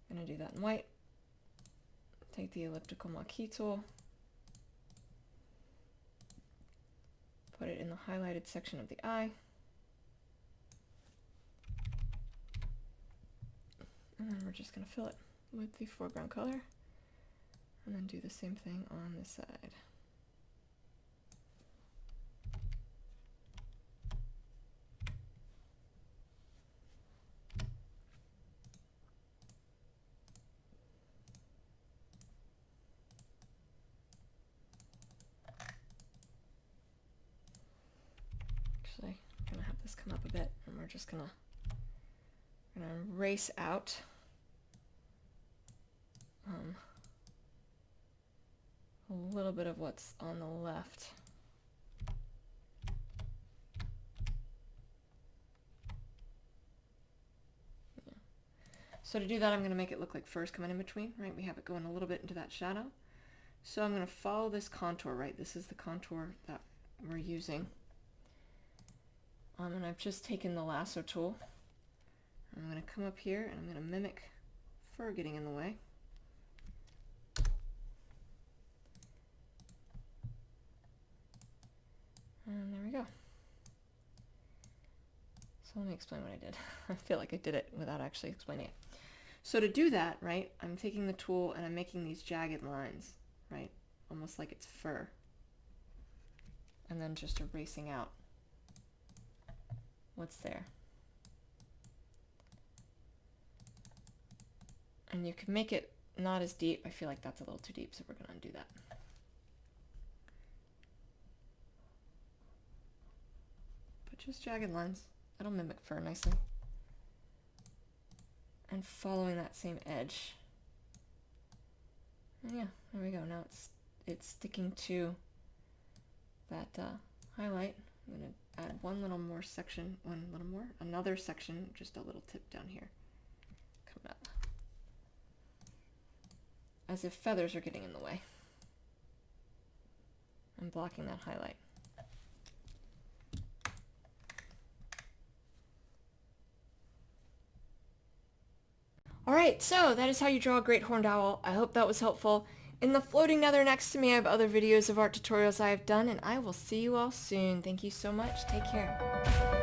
I'm going to do that in white. Take the elliptical marquee tool, put it in the highlighted section of the eye, and then we're just going to fill it with the foreground color, and then do the same thing on this side. Actually, I'm gonna have this come up a bit, and we're just gonna erase out a little bit of what's on the left. Yeah. So to do that, I'm going to make it look like fur's coming in between, right? We have it going a little bit into that shadow. So I'm going to follow this contour, right? This is the contour that we're using. And I've just taken the lasso tool. I'm going to come up here and I'm going to mimic fur getting in the way. And there we go. So let me explain what I did. I feel like I did it without actually explaining it. So to do that, right, I'm taking the tool and I'm making these jagged lines, right, almost like it's fur. And then just erasing out what's there. And you can make it not as deep. I feel like that's a little too deep, so we're going to undo that. But just jagged lines. That'll mimic fur nicely. And following that same edge. And yeah, there we go. Now it's sticking to that highlight. I'm going to add one little more section, another section, just a little tip down here. Coming up. As if feathers are getting in the way. I'm blocking that highlight. Alright, so that is how you draw a great horned owl. I hope that was helpful. In the floating nether next to me, I have other videos of art tutorials I have done, and I will see you all soon. Thank you so much. Take care.